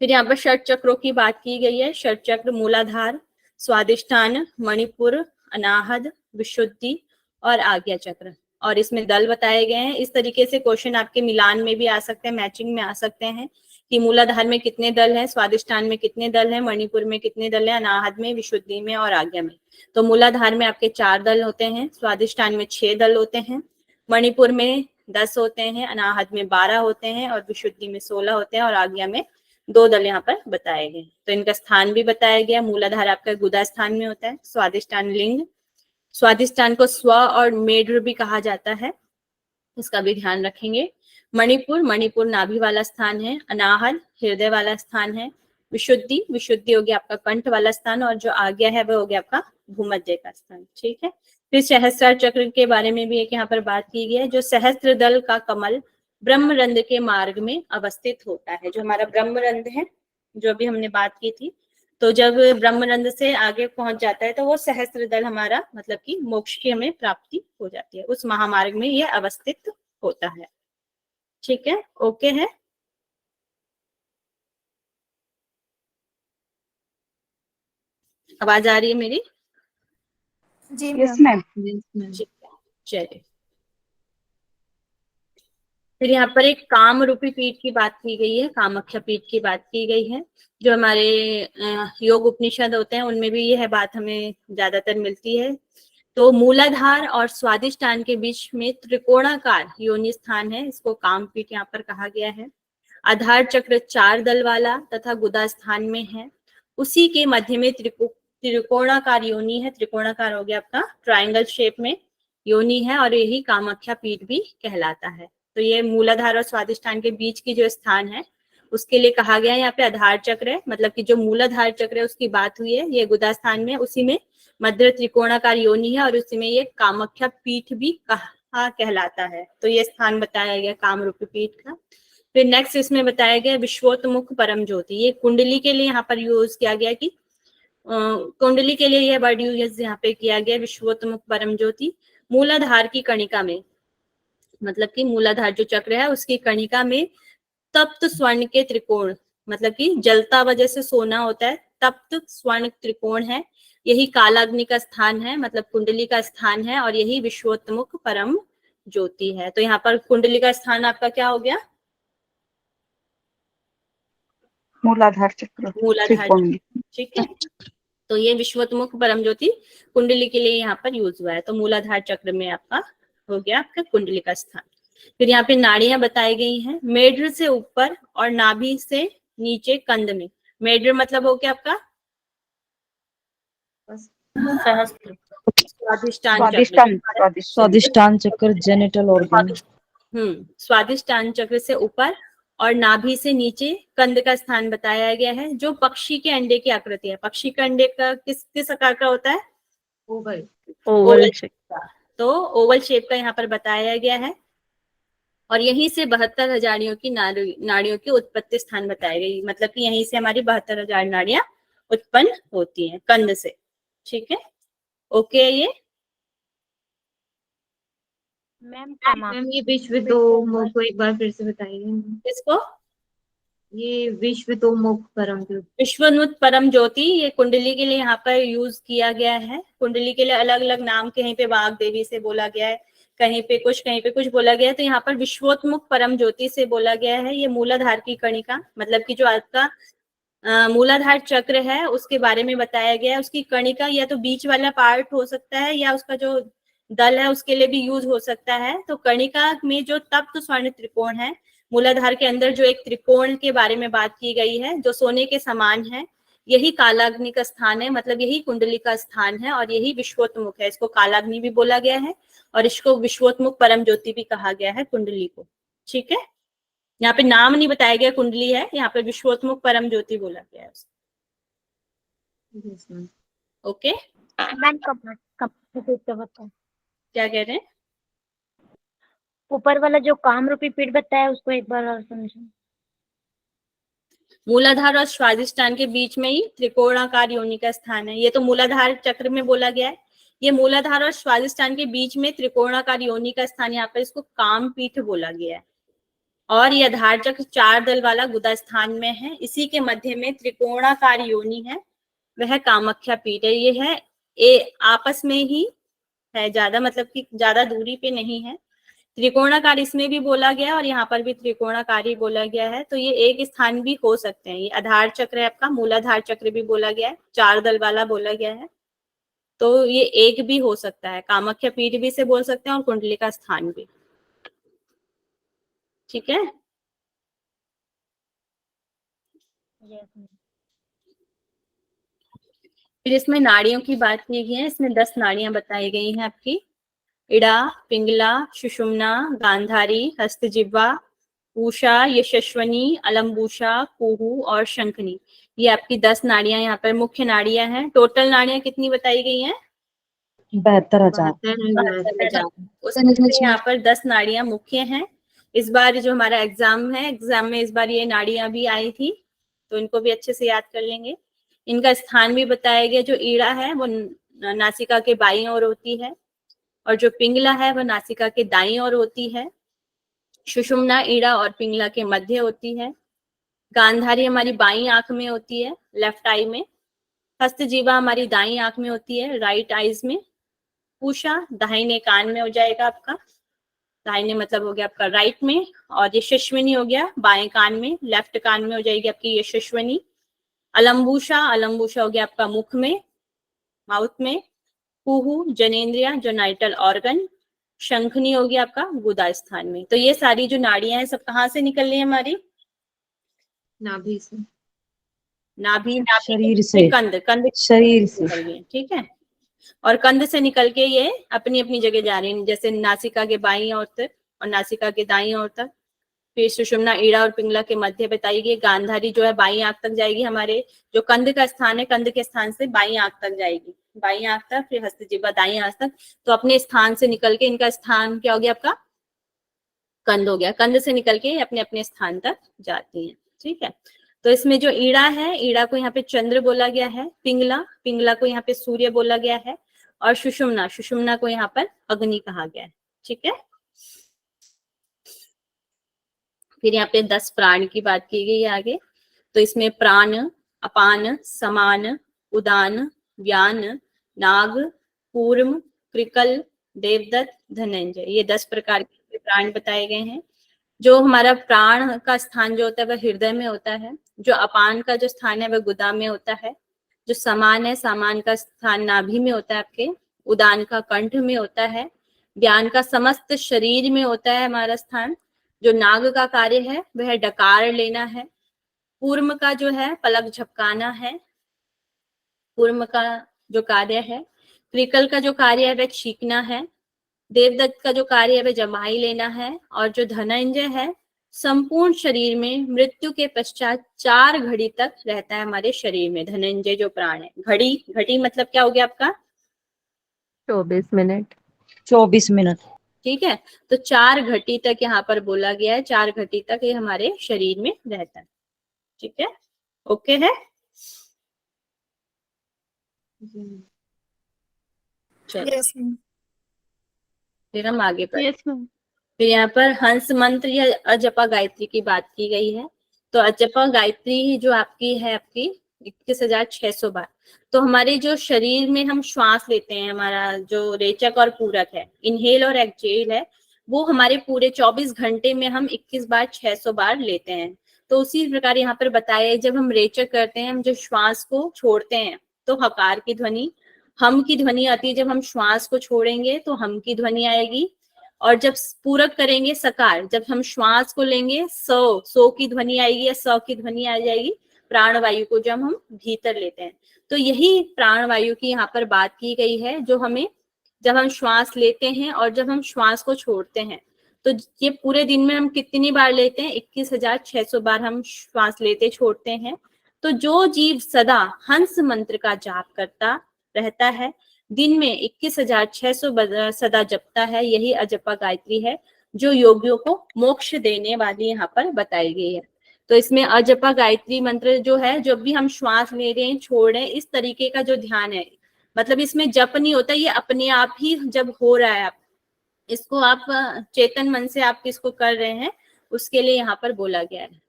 फिर यहाँ पर षट चक्रों की बात की गई है। षट चक्र मूलाधार, स्वादिष्ठान, मणिपुर, अनाहद, विशुद्धि और आज्ञा चक्र, और इसमें दल बताए गए हैं। इस तरीके से क्वेश्चन आपके मिलान में भी आ सकते हैं, मैचिंग में आ सकते हैं कि मूलाधार में कितने दल हैं, स्वादिष्ठान में कितने दल हैं, मणिपुर में कितने दल हैं, अनाहद में, विशुद्धि में और आज्ञा में। तो मूलाधार में आपके 4 दल होते हैं, स्वादिष्ठान में 6 दल होते हैं, मणिपुर में 10 होते हैं, अनाहद में 12 होते हैं और विशुद्धि में 16 होते हैं और आज्ञा में 2 दल यहाँ पर बताए गए। तो इनका स्थान भी बताया गया। मूलाधार आपका गुदा स्थान में होता है, स्वादिष्ठान लिंग, स्वादिष्ठान को स्व और मेढ्र भी कहा जाता है, इसका भी ध्यान रखेंगे। मणिपुर नाभि वाला स्थान है, अनाहद हृदय वाला स्थान है, विशुद्धि हो गया आपका कंठ वाला स्थान और जो आज्ञा है वह हो गया आपका भूमध्य का स्थान, ठीक है। फिर सहस्त्रार चक्र के बारे में भी एक यहाँ पर बात की गई है। जो सहस्त्र दल का कमल ब्रह्मरंध्र के मार्ग में अवस्थित होता है, जो हमारा ब्रह्मरंध्र है, जो अभी हमने बात की थी, तो जब ब्रह्मरंध्र से आगे पहुंच जाता है तो वो सहस्त्र दल हमारा मतलब कि मोक्ष की हमें प्राप्ति हो जाती है, उस महामार्ग में ये अवस्थित होता है, ठीक है। ओके है, आवाज आ रही है मेरी? जी यस मैम। मैम। चलिए, फिर यहाँ पर एक काम रूपी पीठ की बात की गई है, कामाख्या पीठ की बात की गई है। जो हमारे योग उपनिषद होते हैं उनमें भी यह बात हमें ज्यादातर मिलती है। तो मूलाधार और स्वादिष्ठान के बीच में त्रिकोणाकार योनि स्थान है, इसको काम पीठ यहाँ पर कहा गया है। आधार चक्र 4 दल वाला तथा गुदा स्थान में है। उसी के मध्य में त्रिकोणाकार योनि है, त्रिकोणाकार हो गया आपका ट्रायंगल शेप में योनि है और यही कामाख्या पीठ भी कहलाता है। तो ये मूलाधार और स्वादिष्ठान के बीच की जो स्थान है उसके लिए कहा गया है। यहाँ पे आधार चक्र है, मतलब कि जो मूलाधार चक्र है उसकी बात हुई है, ये गुदा स्थान में, उसी में मध्य त्रिकोणाकार योनि है और उसी में ये कामाख्या पीठ भी कहा कहलाता है। तो ये स्थान बताया गया काम रूपी पीठ का। फिर नेक्स्ट इसमें बताया गया विश्वोत्मुख परम ज्योति, ये कुंडली के लिए यहाँ पर यूज किया गया कि कुंडली के लिए यह वर्ड यूज यहाँ पे किया गया, विश्वोत्मुख परम ज्योति। मूलाधार की कणिका में, मतलब कि मूलाधार जो चक्र है उसकी कणिका में तप्त स्वर्ण के त्रिकोण, मतलब कि जलता वजह से सोना होता है, तप्त स्वर्ण त्रिकोण है, यही कालाग्नि का स्थान है, मतलब कुंडली का स्थान है और यही विश्वोत्मुख परम ज्योति है। तो यहाँ पर कुंडली का स्थान आपका क्या हो गया? मूलाधार चक्र, मूलाधार, ठीक है। तो ये विश्वोत्मुख परम ज्योति कुंडली के लिए यहाँ पर यूज हुआ है। तो मूलाधार चक्र में आपका हो गया आपका कुंडली का स्थान। फिर यहाँ पे नाड़ियां बताई गई हैं, मेढ्र से ऊपर और नाभि से नीचे कंध में। मेढ्र मतलब हो गया आपका सहस्त्र, स्वादिष्ठान चक्र जेनिटल ऑर्गन। स्वादिष्ठान चक्र से ऊपर और नाभि से नीचे कंद का स्थान बताया गया है, जो पक्षी के अंडे की आकृति है। पक्षी के अंडे का किस आकार का होता है? ओवल। Oval shape. का। तो ओवल शेप का यहाँ पर बताया गया है। और यहीं से 72,000 नाड़ियों की उत्पत्ति स्थान बताई गई, मतलब कि यहीं से हमारी 72,000 नाड़ियां उत्पन्न होती हैं कंद से। ठीक है, ओके। ये मैम ये विश्व दो मुख को एक बार फिर से बताइए। इसको ये विश्व दो मुख परम ज्योति। विश्वनुत परम ज्योति, ये कुंडली के लिए यहाँ पर यूज किया गया है। कुंडली के लिए अलग अलग नाम, कहीं पे वाग देवी से बोला गया है, कहीं पे कुछ बोला गया है। तो यहाँ पर विश्वोत्मुख परम ज्योति से बोला गया है। ये मूलाधार की कणिका, मतलब कि जो आपका मूलाधार चक्र है उसके बारे में बताया गया है। उसकी कणिका या तो बीच वाला पार्ट हो सकता है, या उसका जो दल है उसके लिए भी यूज हो सकता है। तो कणिका में जो तप्त स्वर्ण त्रिकोण है, मूलाधार के अंदर जो एक त्रिकोण के बारे में बात की गई है जो सोने के समान है, यही कालाग्नि का स्थान है, मतलब यही कुंडली का स्थान है, और यही विश्वोत्मुख है। इसको कालाग्नि भी बोला गया है और इसको विश्वोत्मुख परम ज्योति भी कहा गया है कुंडली को। ठीक है, यहाँ पे नाम नहीं बताया गया कुंडली है, यहाँ पे विश्वोत्मुख परम ज्योति बोला गया है। ओके, मैम कब बताए क्या कह रहे हैं? ऊपर वाला जो काम रूपी पीठ बताया उसको एक बार और समझो। मूलाधार और स्वादिष्टान के बीच में ही त्रिकोणाकार योनि का स्थान है। ये तो मूलाधार चक्र में बोला गया है। ये मूलाधार और स्वादिष्टान के बीच में त्रिकोणाकार योनि का स्थान, यहाँ पर इसको काम पीठ बोला गया है। और यह आधार चक्र 4 दल वाला गुदा स्थान में है। इसी के मध्य में त्रिकोणाकार योनि है, वह कामाख्या पीठ है। ये है आपस में ही है, ज्यादा मतलब कि ज्यादा दूरी पे नहीं है। त्रिकोणाकार इसमें भी बोला गया है और यहाँ पर भी त्रिकोणाकार ही बोला गया है। तो ये एक स्थान भी हो सकते हैं। ये आधार चक्र है आपका, मूलाधार चक्र भी बोला गया है, 4 दल वाला बोला गया है। तो ये एक भी हो सकता है, कामाख्या पीठ भी से बोल सकते हैं और कुंडली का स्थान भी। ठीक है, फिर इसमें नाड़ियों की बात की गई है। इसमें 10 नाड़ियां बताई गई हैं आपकी। इड़ा, पिंगला, सुषुम्ना, गांधारी, हस्तजिह्वा, उषा, यशस्वनी, अलम्बुषा, कुहू और शंखनी। ये आपकी 10 नाड़ियां यहाँ पर मुख्य नाड़ियां हैं। टोटल नाड़ियां कितनी बताई गई हैं? 72,000। 72,000। उसमें यहाँ पर 10 नाड़ियां मुख्य हैं। इस बार जो हमारा एग्जाम है, एग्जाम में इस बार ये नाड़ियां भी आई थी, तो इनको भी अच्छे से याद कर लेंगे। इनका स्थान भी बताया गया। जो ईड़ा है वो नासिका के बाईं ओर होती है, और जो पिंगला है वह नासिका के दाईं ओर होती है। सुषुम्ना ईड़ा और पिंगला के मध्य होती है। गांधारी हमारी बाईं आंख में होती है, लेफ्ट आई में। हस्तजीवा हमारी दाईं आंख में होती है, राइट आईज में। उषा दाहिने कान में हो जाएगा आपका, दाहिने मतलब हो गया आपका राइट में। और यशस्विनी हो गया बाएं कान में, लेफ्ट कान में हो जाएगी आपकी यशस्विनी। अलम्बुषा हो गया आपका मुख में, माउथ में। कुहू जनेन्द्रिया, जो नाइटल ऑर्गन। शंखनी हो गया आपका गुदा स्थान में। तो ये सारी जो नाड़ियां हैं सब कहाँ से निकल रही है हमारी? नाभि से। नाभि शरीर से, कंध शरीर से। निकल रही है। ठीक है, और कंध से निकल के ये अपनी अपनी जगह जा रही है, जैसे नासिका के बाईं ओर तक और नासिका के दाईं ओर तक। फिर सुषुम्ना ईड़ा और पिंगला के मध्य बताई गई। गांधारी जो है बाईं आंख तक जाएगी, हमारे जो कंध का स्थान है, कंध के स्थान से बाईं आंख तक जाएगी, बाईं आंख तक। फिर हस्तजिह्वा दाईं आंख तक। तो अपने स्थान से निकल के इनका स्थान क्या हो गया आपका? कंध हो गया। कंध से निकल के अपने अपने स्थान तक जाती है। ठीक है, तो इसमें जो ईड़ा है, ईड़ा को यहाँ पे चंद्र बोला गया है। पिंगला को यहाँ पे सूर्य बोला गया है। और सुषुम्ना को यहाँ पर अग्नि कहा गया है। ठीक है, फिर यहाँ पे 10 प्राण की बात की गई है आगे। तो इसमें प्राण, अपान, समान, उदान, व्यान, नाग, कूर्म, कृकल, देवदत्त, धनंजय, ये 10 प्रकार के प्राण बताए गए हैं। जो हमारा प्राण का स्थान जो होता है वह हृदय में होता है। जो अपान का जो स्थान है वह गुदा में होता है। जो समान है, सामान का स्थान नाभि में होता है आपके। उदान का कंठ में होता है। ज्ञान का समस्त शरीर में होता है हमारा स्थान। जो नाग का कार्य है वह डकार लेना है। कूर्म का जो है पलक झपकाना है, कूर्म का जो कार्य है। कृकल का जो कार्य है वह छींकना है। देवदत्त का जो कार्य है वह जमाई लेना है। और जो धनंजय है, संपूर्ण शरीर में मृत्यु के पश्चात 4 घड़ी तक रहता है हमारे शरीर में धनंजय जो प्राण है। घड़ी मतलब क्या हो गया आपका? 24 मिनट। 24 मिनट। ठीक है, तो 4 घटी तक यहाँ पर बोला गया है, 4 घटी तक ये हमारे शरीर में रहता है। ठीक है, ओके है। चलो फिर हम आगे बढ़ते हैं। फिर यहाँ पर हंस मंत्र या अजपा गायत्री की बात की गई है। तो अजपा गायत्री जो आपकी है, आपकी 21,600 बार। तो हमारे जो शरीर में हम श्वास लेते हैं, हमारा जो रेचक और पूरक है, इनहेल और एक्सहेल है, वो हमारे पूरे 24 घंटे में हम 21 बार 600 बार लेते हैं। तो उसी प्रकार यहाँ पर बताया है, जब हम रेचक करते हैं, हम जो श्वास को छोड़ते हैं तो हकार की ध्वनि, हम की ध्वनि आती है। जब हम श्वास को छोड़ेंगे तो हम की ध्वनि आएगी। और जब पूरक करेंगे सकार, जब हम श्वास को लेंगे सो की ध्वनि आएगी या स की ध्वनि आ जाएगी प्राणवायु को जब हम भीतर लेते हैं। तो यही प्राणवायु की यहाँ पर बात की गई है, जो हमें जब हम श्वास लेते हैं और जब हम श्वास को छोड़ते हैं। तो ये पूरे दिन में हम कितनी बार लेते हैं? 21,600 बार हम श्वास लेते छोड़ते हैं। तो जो जीव सदा हंस मंत्र का जाप करता रहता है, दिन में 21,600 सदा जपता है, यही अजपा गायत्री है जो योगियों को मोक्ष देने वाली यहाँ पर बताई गई है। तो इसमें अजपा गायत्री मंत्र जो है, जब भी हम श्वास ले रहे हैं, छोड़ रहे हैं, इस तरीके का जो ध्यान है, मतलब इसमें जप नहीं होता, ये अपने आप ही जब हो रहा है, आप इसको आप चेतन मन से आप इसको कर रहे हैं, उसके लिए यहाँ पर बोला गया है।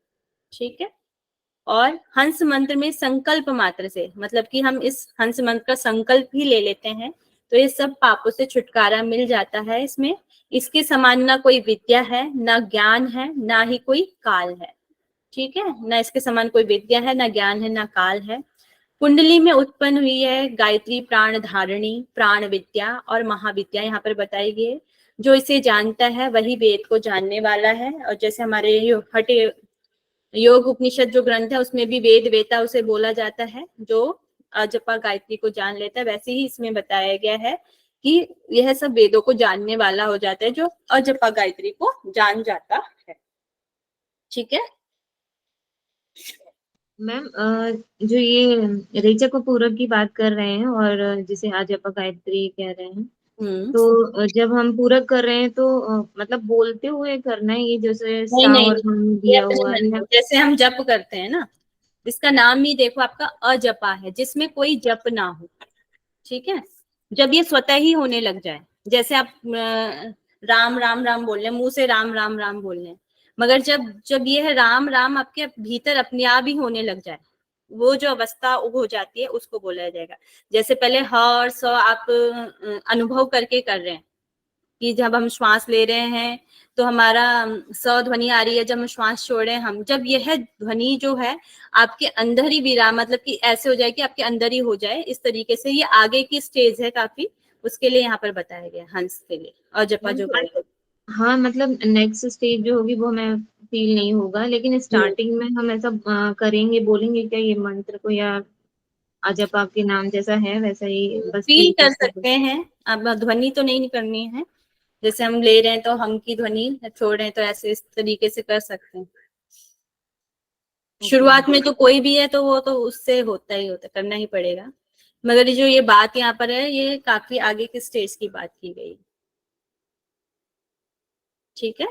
ठीक है, और हंस मंत्र में संकल्प मात्र से, मतलब कि हम इस हंस मंत्र का संकल्प ही ले लेते हैं तो ये सब पापों से छुटकारा मिल जाता है। इसमें इसके समान ना कोई विद्या है, ना ज्ञान है, ना ही कोई काल है। ठीक है, ना इसके समान कोई विद्या है, ना ज्ञान है, ना काल है। कुंडली में उत्पन्न हुई है गायत्री प्राण धारणी, प्राण विद्या और महाविद्या यहाँ पर बताई गई है। जो इसे जानता है वही वेद को जानने वाला है। और जैसे हमारे हटे योग उपनिषद जो ग्रंथ है, उसमें भी वेद वेता उसे बोला जाता है, जो अजपा गायत्री को जान लेता है। वैसे ही इसमें बताया गया है कि यह सब वेदों को जानने वाला हो जाता है जो अजपा गायत्री को जान जाता है। ठीक है मैम, जो ये रेचक और पूरक की बात कर रहे हैं और जिसे अजपा गायत्री कह रहे हैं, तो जब हम पूरक कर रहे हैं तो मतलब बोलते हुए करना है, ये जैसे नहीं सा नहीं, और हम ये दिया अपने हुआ मन है। को, जैसे हम जप करते हैं ना, इसका नाम ही देखो आपका अजपा है, जिसमें कोई जप ना हो। ठीक है, जब ये स्वतः ही होने लग जाए, जैसे आप राम राम राम बोल रहे हैं, मुंह से राम राम राम बोल रहे हैं, मगर जब जब ये है राम राम आपके भीतर अपने आप ही होने लग जाए, वो जो अवस्था हो जाती है उसको बोला जाएगा। जैसे पहले ह और स आप अनुभव करके कर रहे हैं कि जब हम श्वास ले रहे हैं तो हमारा स ध्वनि आ रही है, जब हम श्वास छोड़ रहे हैं, हम जब यह ध्वनि जो है आपके अंदर ही विराम, मतलब कि ऐसे हो जाए कि आपके अंदर ही हो जाए, इस तरीके से ये आगे की स्टेज है काफी, उसके लिए यहाँ पर बताया गया हंस के लिए। और जपा जो गायत्री, हाँ, मतलब नेक्स्ट स्टेज जो होगी वो हमें फील नहीं होगा, लेकिन स्टार्टिंग में हम ऐसा करेंगे, बोलेंगे क्या ये मंत्र को, या अजपा के नाम जैसा है वैसा ही बस फील फील कर करते सकते हैं। अब ध्वनि तो नहीं करनी है, जैसे हम ले रहे हैं तो हम की ध्वनि, छोड़ रहे हैं तो ऐसे इस तरीके से कर सकते हैं। शुरुआत में तो कोई भी है तो वो तो उससे होता ही होता, करना ही पड़ेगा। मगर जो ये बात यहाँ पर है, ये काफी आगे की स्टेज की बात की गई। ठीक है,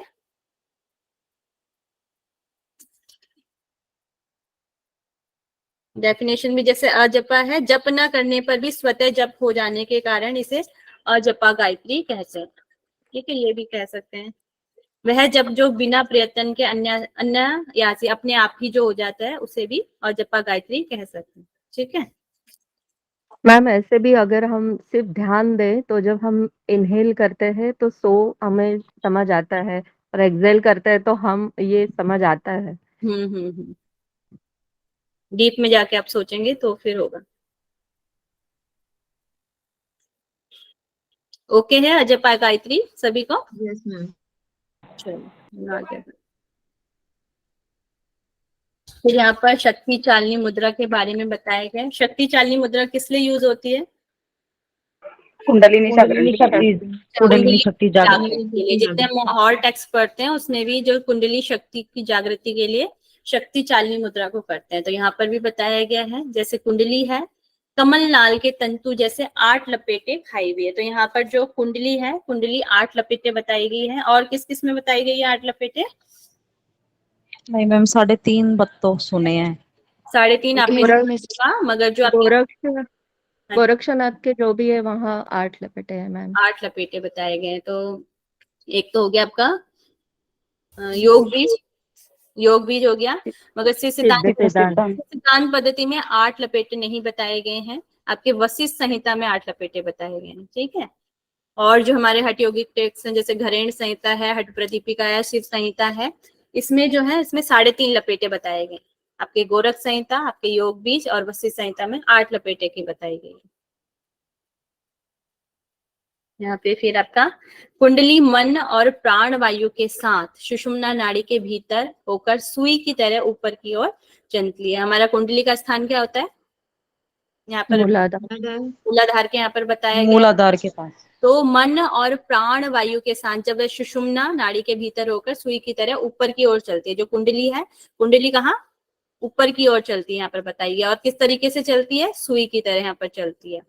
डेफिनेशन भी जैसे अजपा है, जप न करने पर भी स्वतः जप हो जाने के कारण इसे अजपा गायत्री कह सकते हैं। ठीक है, ये भी कह सकते हैं वह जब जो बिना प्रयत्न के अन्य अन्य यासी अपने आप ही जो हो जाता है, उसे भी अजपा गायत्री कह सकते हैं। ठीक है, मैम ऐसे भी अगर हम सिर्फ ध्यान दें तो जब हम इनहेल करते हैं तो सो हमें समझ आता है, और एक्सहेल करते हैं तो हम ये समझ आता है। डीप में जाके आप सोचेंगे तो फिर होगा। ओके है अजपा गायत्री सभी को? Yes ma'am. चलो आगे। फिर यहाँ पर शक्ति चालनी मुद्रा के बारे में बताया गया है। शक्ति चालनी मुद्रा किस लिए यूज होती है? कुंडलिनी जागरण की शक्ति कुंडलिनी शक्ति जागृत जागृति के लिए जितने हम और टेक्स्ट पढ़ते हैं उसमें भी जो कुंडली शक्ति की जागृति के लिए शक्ति चालनी मुद्रा को करते हैं। तो यहाँ पर भी बताया गया है, जैसे कुंडली है कमल नाल के तंतु जैसे 8 लपेटे खाई हुई है। तो यहाँ पर जो कुंडली है, कुंडली 8 लपेटे बताई गई है। और किस किस में बताई गई है 8 लपेटे? नहीं मैम 3.5 बात तो सुने हैं। 3.5 आपने सुना, मगर जो आपके गोरक्षनाथ के जो भी है वहाँ 8 लपेटे हैं मैम। 8 लपेटे बताए गए हैं। तो एक तो हो गया आपका योग बीज हो गया, मगर सिद्धांत पद्धति में 8 लपेटे नहीं बताए गए हैं। आपके वशिष्ठ संहिता में 8 लपेटे बताए गए हैं, ठीक है। और जो हमारे हठ यौगिक टेक्स्ट हैं जैसे घरेण संहिता है, हठ प्रदीपिका है, शिव संहिता है, इसमें जो है इसमें 3.5 लपेटे बताए गए। आपके गोरख संहिता, आपके योग बीज और वशिष्ठ संहिता में 8 लपेटे की बताई गई है। यहाँ पे फिर आपका कुंडली मन और प्राण वायु के साथ सुषुम्ना नाड़ी के भीतर होकर सुई की तरह ऊपर की ओर चलती है। हमारा कुंडली का स्थान क्या होता है? यहाँ पर मूलाधार के यहाँ पर बताया गया, मूलाधार के पास। तो मन और प्राण वायु के साथ जब वह सुषुम्ना नाड़ी के भीतर होकर सुई की तरह ऊपर की ओर चलती है। जो कुंडली है, कुंडली कहाँ? ऊपर की ओर चलती है, यहाँ पर बताइए। और किस तरीके से चलती है? सुई की तरह यहाँ पर चलती है।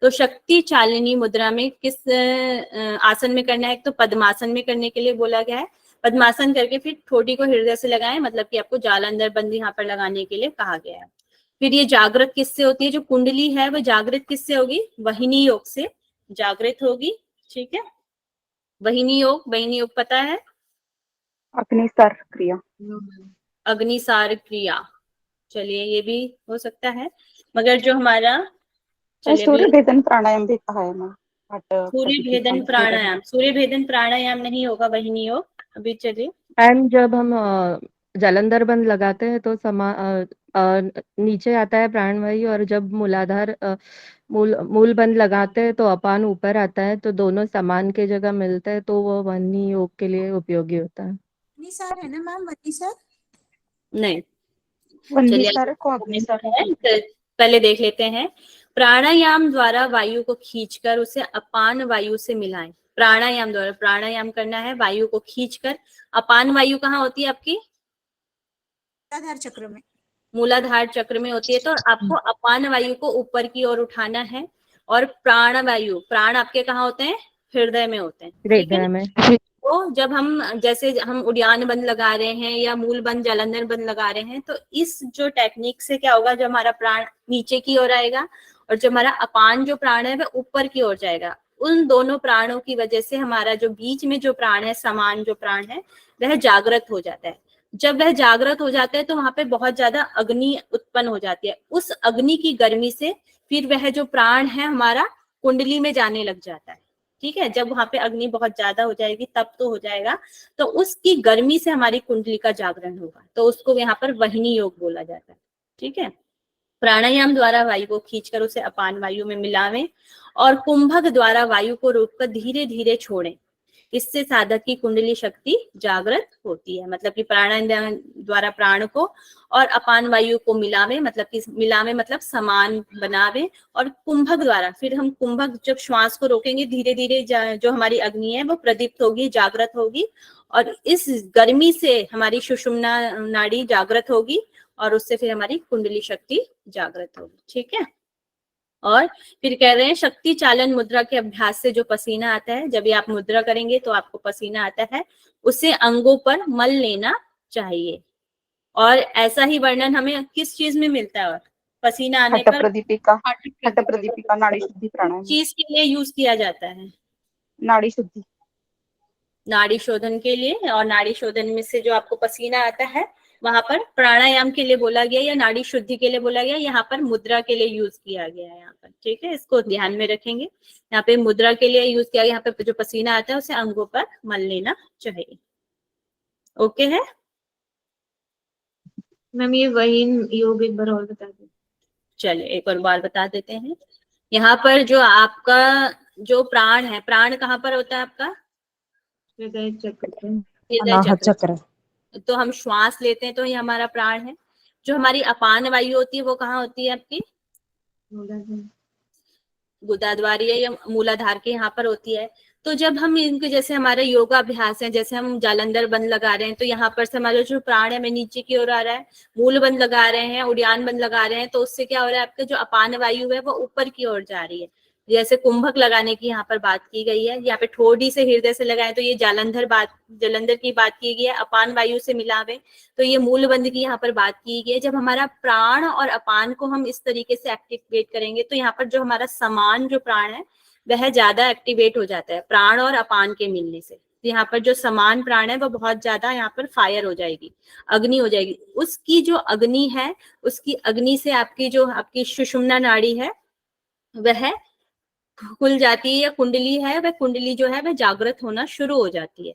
तो शक्ति चालिनी मुद्रा में किस आसन में करना है? तो पद्मासन में करने के लिए बोला गया है। पद्मासन करके फिर ठोडी को हृदय से लगाएं, मतलब कि आपको जालंधर बंदी यहाँ पर लगाने के लिए कहा गया है। फिर ये जागृत किससे होती है? जो कुंडली है वो जागृत किससे होगी? वहिनी योग से जागृत होगी, ठीक है। वहिनी योग पता है? अग्निसार क्रिया। अग्निसार क्रिया, चलिए ये भी हो सकता है। मगर जो हमारा सूर्य भेदन प्राणायाम भी कहा है ना। सूर्य भेदन प्राणायाम नहीं होगा, वहिनी योग। अभी चलिए, एंड जब हम जालंधर बंद लगाते हैं तो नीचे आता है प्राणवायु, और जब मूलाधार मूल बंद लगाते हैं तो अपान ऊपर आता है, तो दोनों समान के जगह मिलते हैं, तो वो वन्नी योग के लिए उपयोगी होता है। अग्निसार है ना मैम? वन्नीसार नहीं, वन्नीसार को अग्निसार तो पहले देख लेते हैं। प्राणायाम द्वारा वायु को खींचकर उसे अपान वायु से मिलाएं। प्राणायाम द्वारा, प्राणायाम करना है, वायु को खींचकर। अपान वायु कहाँ होती है आपकी? मूलाधार चक्र में। मूलाधार चक्र में होती है। तो आपको अपान वायु को ऊपर की ओर उठाना है। और प्राण वायु, प्राण आपके कहाँ होते हैं? हृदय में होते हैं, हृदय में। तो जब हम जैसे हम उड़ान बंद लगा रहे हैं या मूल बंद, जालंधर बंद लगा रहे हैं, तो इस जो टेक्निक से क्या होगा, जो हमारा प्राण नीचे की ओर आएगा और जो हमारा अपान जो प्राण है वह ऊपर की ओर जाएगा। उन दोनों प्राणों की वजह से हमारा जो बीच में जो प्राण है, समान जो प्राण है, वह जागृत हो जाता है। जब वह जागृत हो जाता है तो वहां पे बहुत ज्यादा अग्नि उत्पन्न हो जाती है। उस अग्नि की गर्मी से फिर वह जो प्राण है हमारा कुंडली में जाने लग जाता है, ठीक है। जब वहां पे अग्नि बहुत ज्यादा हो जाएगी तब तो हो जाएगा, तो उसकी गर्मी से हमारी कुंडली का जागरण होगा, तो उसको यहाँ पर वहिनी योग बोला जाता है, ठीक है। प्राणायाम द्वारा वायु को खींचकर उसे अपान वायु में मिलावें और कुंभक द्वारा वायु को रोककर धीरे धीरे छोड़ें। इससे साधक की कुंडली शक्ति जागृत होती है। मतलब कि प्राणायाम द्वारा प्राण को और अपान वायु को मिलावे, मतलब समान बनावे। और कुंभक द्वारा, फिर हम कुंभक जब श्वास को रोकेंगे धीरे धीरे जो हमारी अग्नि है वो प्रदीप्त होगी, जागृत होगी, और इस गर्मी से हमारी सुषुम्ना नाड़ी जागृत होगी और उससे फिर हमारी कुंडली शक्ति जागृत होगी, ठीक है। और फिर कह रहे हैं शक्ति चालन मुद्रा के अभ्यास से जो पसीना आता है, जब ये आप मुद्रा करेंगे तो आपको पसीना आता है, उसे अंगों पर मल लेना चाहिए। और ऐसा ही वर्णन हमें किस चीज में मिलता है? और पसीना आने पर हठ प्रदीपिका नाड़ी शुद्धि प्राणायाम चीज के लिए यूज किया जाता है? नाड़ी शुद्धि, नाड़ी शोधन के लिए। और नाड़ी शोधन में से जो आपको पसीना आता है वहां पर प्राणायाम के लिए बोला गया या नाड़ी शुद्धि के लिए बोला गया, यहाँ पर मुद्रा के लिए यूज किया गया है यहाँ पर, ठीक है। इसको ध्यान में रखेंगे, यहाँ पे मुद्रा के लिए यूज किया गया। यहाँ पे जो पसीना आता है उसे अंगों पर मल लेना चाहिए। ओके है मैम? ये वही योग एक बार और बता दो। चलिए एक और बार बता देते हैं। यहाँ पर जो आपका जो प्राण है, प्राण कहाँ पर होता है आपका? हृदय चक्र। हृदय चक्र। तो हम श्वास लेते हैं तो ये हमारा प्राण है। जो हमारी अपान वायु होती है वो कहाँ होती है आपकी? गुदाद्वारीय या मूलाधार के यहाँ पर होती है। तो जब हम इनके जैसे हमारे योगाभ्यास है, जैसे हम जालंधर बंद लगा रहे हैं तो यहाँ पर से हमारा जो प्राण है हमें नीचे की ओर आ रहा है, मूल बंद लगा रहे हैं, उड़ान बंद लगा रहे हैं, तो उससे क्या हो रहा है, आपका जो अपान वायु है वो ऊपर की ओर जा रही है। जैसे कुंभक लगाने की यहाँ पर बात की गई है, यहाँ पे ठोडी से हृदय से लगाए तो ये जालंधर की बात की गई है, अपान वायु से मिलावे तो ये मूल बंद की यहाँ पर बात की गई है। जब हमारा प्राण और अपान को हम इस तरीके से एक्टिवेट करेंगे तो यहाँ पर जो हमारा समान जो प्राण है वह ज्यादा एक्टिवेट हो जाता है प्राण और अपान के मिलने से। यहाँ पर जो समान प्राण है वो बहुत ज्यादा यहाँ पर फायर हो जाएगी, अग्नि हो जाएगी। उसकी जो अग्नि है, उसकी अग्नि से आपकी सुषुम्ना नाड़ी है वह खुल जाती है, या कुंडली है वह कुंडली जो है वह जागृत होना शुरू हो जाती है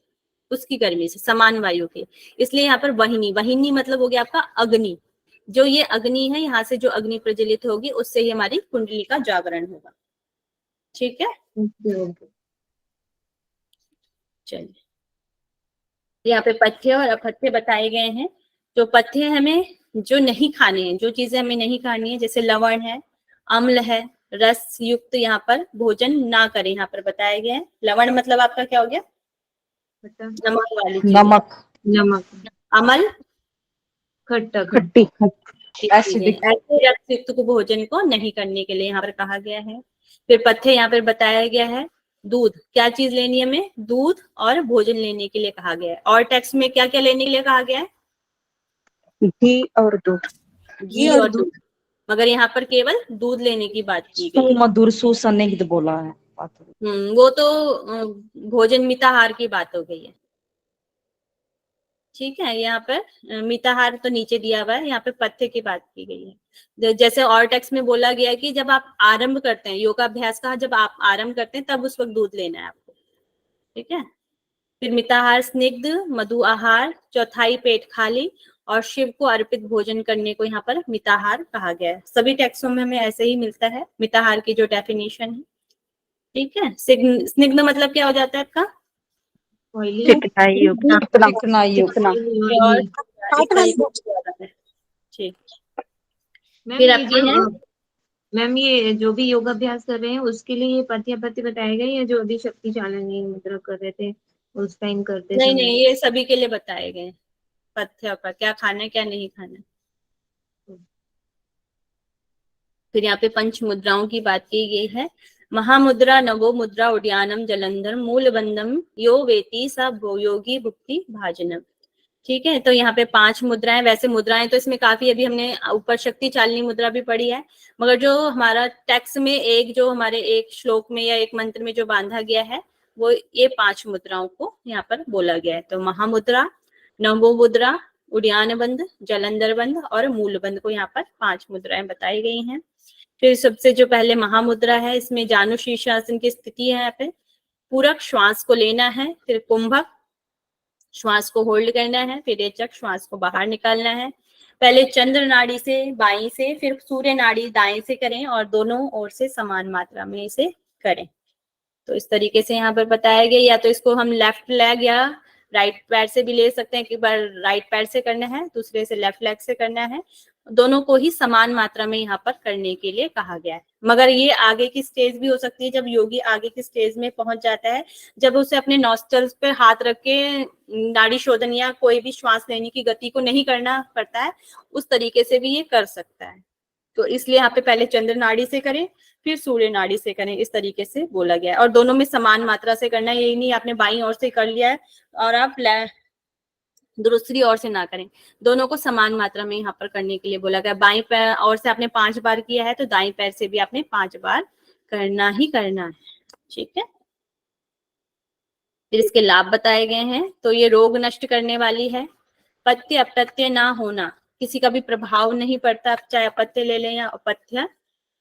उसकी गर्मी से, समान वायु के। इसलिए यहाँ पर वहिनी मतलब हो गया आपका अग्नि। जो ये अग्नि है, यहाँ से जो अग्नि प्रज्वलित होगी उससे ही हमारी कुंडली का जागरण होगा। ठीक है, चलिए यहाँ पे पथ्य और अपथ्य बताए गए हैं। जो पथ्य हमें जो नहीं खाने हैं, जो चीजें हमें नहीं खानी है, जैसे लवण है, अम्ल है, रस युक्त यहाँ पर भोजन ना करें, यहाँ पर बताया गया है। लवण मतलब आपका क्या हो गया, नमक वाली चीज। नमक, अमल खट्टा, खट्टी ऐसे रस युक्त को भोजन को नहीं करने के लिए यहाँ पर कहा गया है। फिर पथ्य यहाँ पर बताया गया है। दूध, क्या चीज लेनी है हमें, दूध और भोजन लेने के लिए कहा गया है। और टेक्स्ट में क्या क्या लेने के लिए कहा गया है, घी और दूध, घी और दूध, मगर यहाँ पर केवल दूध लेने की बात की गई। सुमधुर सुसंदिग्ध बोला है। वो तो भोजन मिताहार की बात हो गई है। ठीक है, यहाँ पर मिताहार तो नीचे दिया हुआ है, यहाँ पे पथ्य की बात की गई है। जैसे और टेक्स्ट में बोला गया है कि जब आप आरंभ करते हैं योगाभ्यास का, जब आप आरंभ करते हैं तब उस वक्त दूध लेना है आपको। ठीक है, फिर मिताहार स्निग्ध, मधु आहार, चौथाई पेट खाली और शिव को अर्पित भोजन करने को यहाँ पर मिताहार कहा गया है। सभी टेक्स्टों में हमें ऐसे ही मिलता है मिताहार की जो डेफिनेशन है। ठीक है, स्निग्ध मतलब क्या हो जाता है आपका, चिकनाई युक्त। ठीक। मैम फिर ये आपके हैं, मैम ये जो भी योगाभ्यास कर रहे हैं उसके लिए ये पथ्य बताए गए, या जो अभी शक्ति चालन मुद्रा कर रहे थे उस टाइम करते नहीं समय? नहीं, ये सभी के लिए बताए गए पथ्य पर, क्या खाना है क्या नहीं खाना। फिर यहाँ पे पंच मुद्राओं की बात की गई है। महामुद्रा, नवो मुद्रा, उड्यानम, जलंधर, मूल बंधम, यो वेति स योगी भुक्ति भाजनम। ठीक है, तो यहाँ पे 5 मुद्राएं, वैसे मुद्राएं तो इसमें काफी, अभी हमने ऊपर शक्ति चालनी मुद्रा भी पढ़ी है, मगर जो हमारा टेक्स्ट में जो हमारे एक श्लोक में या एक मंत्र में जो बांधा गया है वो ये 5 मुद्राओं को यहाँ पर बोला गया है। तो महामुद्रा, नवो मुद्रा, उड्यान बंध, जलंधर बंध और मूल बंध को यहाँ पर 5 मुद्राएं बताई गई हैं। फिर सबसे जो पहले महामुद्रा है, इसमें जानु शीर्षासन की स्थिति है। यहाँ पे पूरक श्वास को लेना है, फिर कुंभक श्वास को होल्ड करना है, फिर रेचक श्वास को बाहर निकालना है। पहले चंद्र नाड़ी से बाईं से, फिर सूर्य नाड़ी दाएं से करें और दोनों ओर से समान मात्रा में इसे करें। तो इस तरीके से यहाँ पर बताया गया। या तो इसको हम लेफ्ट लेग या राइट पैर से भी ले सकते हैं, कि बार राइट पैर से करना है, दूसरे से लेफ्ट लेग से करना है। दोनों को ही समान मात्रा में यहाँ पर करने के लिए कहा गया है। मगर ये आगे की स्टेज भी हो सकती है, जब योगी आगे की स्टेज में पहुंच जाता है, जब उसे अपने नॉस्ट्रल्स पे हाथ रख के नाड़ी शोधन या कोई भी श्वास लेने की गति को नहीं करना पड़ता है, उस तरीके से भी ये कर सकता है। तो इसलिए यहाँ पे पहले चंद्र नाड़ी से करें, फिर सूर्य नाड़ी से करें, इस तरीके से बोला गया है। और दोनों में समान मात्रा से करना है, यही नहीं आपने बाईं ओर से कर लिया है और आप दूसरी ओर से ना करें, दोनों को समान मात्रा में यहाँ पर करने के लिए बोला गया। बाईं पैर ओर से आपने 5 बार किया है तो दाईं पैर से भी आपने 5 बार करना ही करना है। ठीक है, फिर इसके लाभ बताए गए हैं। तो ये रोग नष्ट करने वाली है। पथ्य अपथ्य ना होना, किसी का भी प्रभाव नहीं पड़ता, आप चाहे अपथ्य ले लें या अपथ्य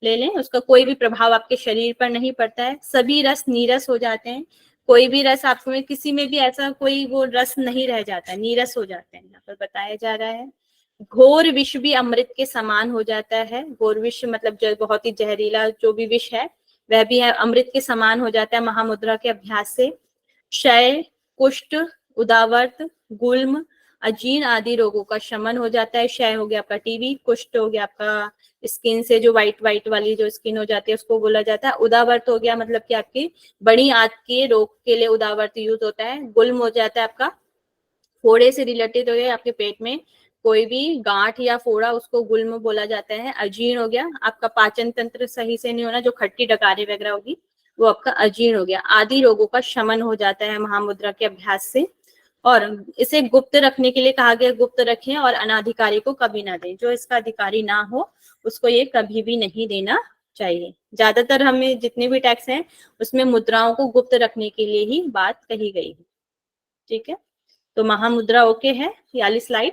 ले लें, उसका कोई भी प्रभाव आपके शरीर पर नहीं पड़ता है। सभी रस नीरस हो जाते हैं, कोई भी रस आप में किसी में भी ऐसा कोई वो रस नहीं रह जाता है, नीरस हो जाते हैं, यहाँ पर बताया जा रहा है। घोर विष भी अमृत के समान हो जाता है। घोर विष मतलब जो बहुत ही जहरीला जो भी विष है वह भी है अमृत के समान हो जाता है महामुद्रा के अभ्यास से। क्षय, कुष्ठ, उदावर्त, गुल्म, अजीर्ण आदि रोगों का शमन हो जाता है। क्षय हो गया आपका टीबी, कुष्ठ हो गया आपका स्किन से जो व्हाइट व्हाइट वाली जो स्किन हो जाती है उसको बोला जाता है। उदावर्त हो गया मतलब कि आपकी बड़ी आंत के रोग के लिए उदावर्त यूज होता है। गुल्म हो जाता है आपका फोड़े से रिलेटेड हो गया, आपके पेट में कोई भी गांठ या फोड़ा उसको गुल्म बोला जाता है। अजीर्ण हो गया आपका पाचन तंत्र सही से नहीं होना, जो खट्टी डकारी वगैरह होगी वो आपका अजीर्ण हो गया। आदि रोगों का शमन हो जाता है महामुद्रा के अभ्यास से। और इसे गुप्त रखने के लिए कहा गया, गुप्त रखें और अनाधिकारी को कभी ना दें। जो इसका अधिकारी ना हो उसको ये कभी भी नहीं देना चाहिए। ज्यादातर हमें जितने भी टैक्स हैं उसमें मुद्राओं को गुप्त रखने के लिए ही बात कही गई है। ठीक है, तो महामुद्रा ओके है, ये वाली स्लाइड।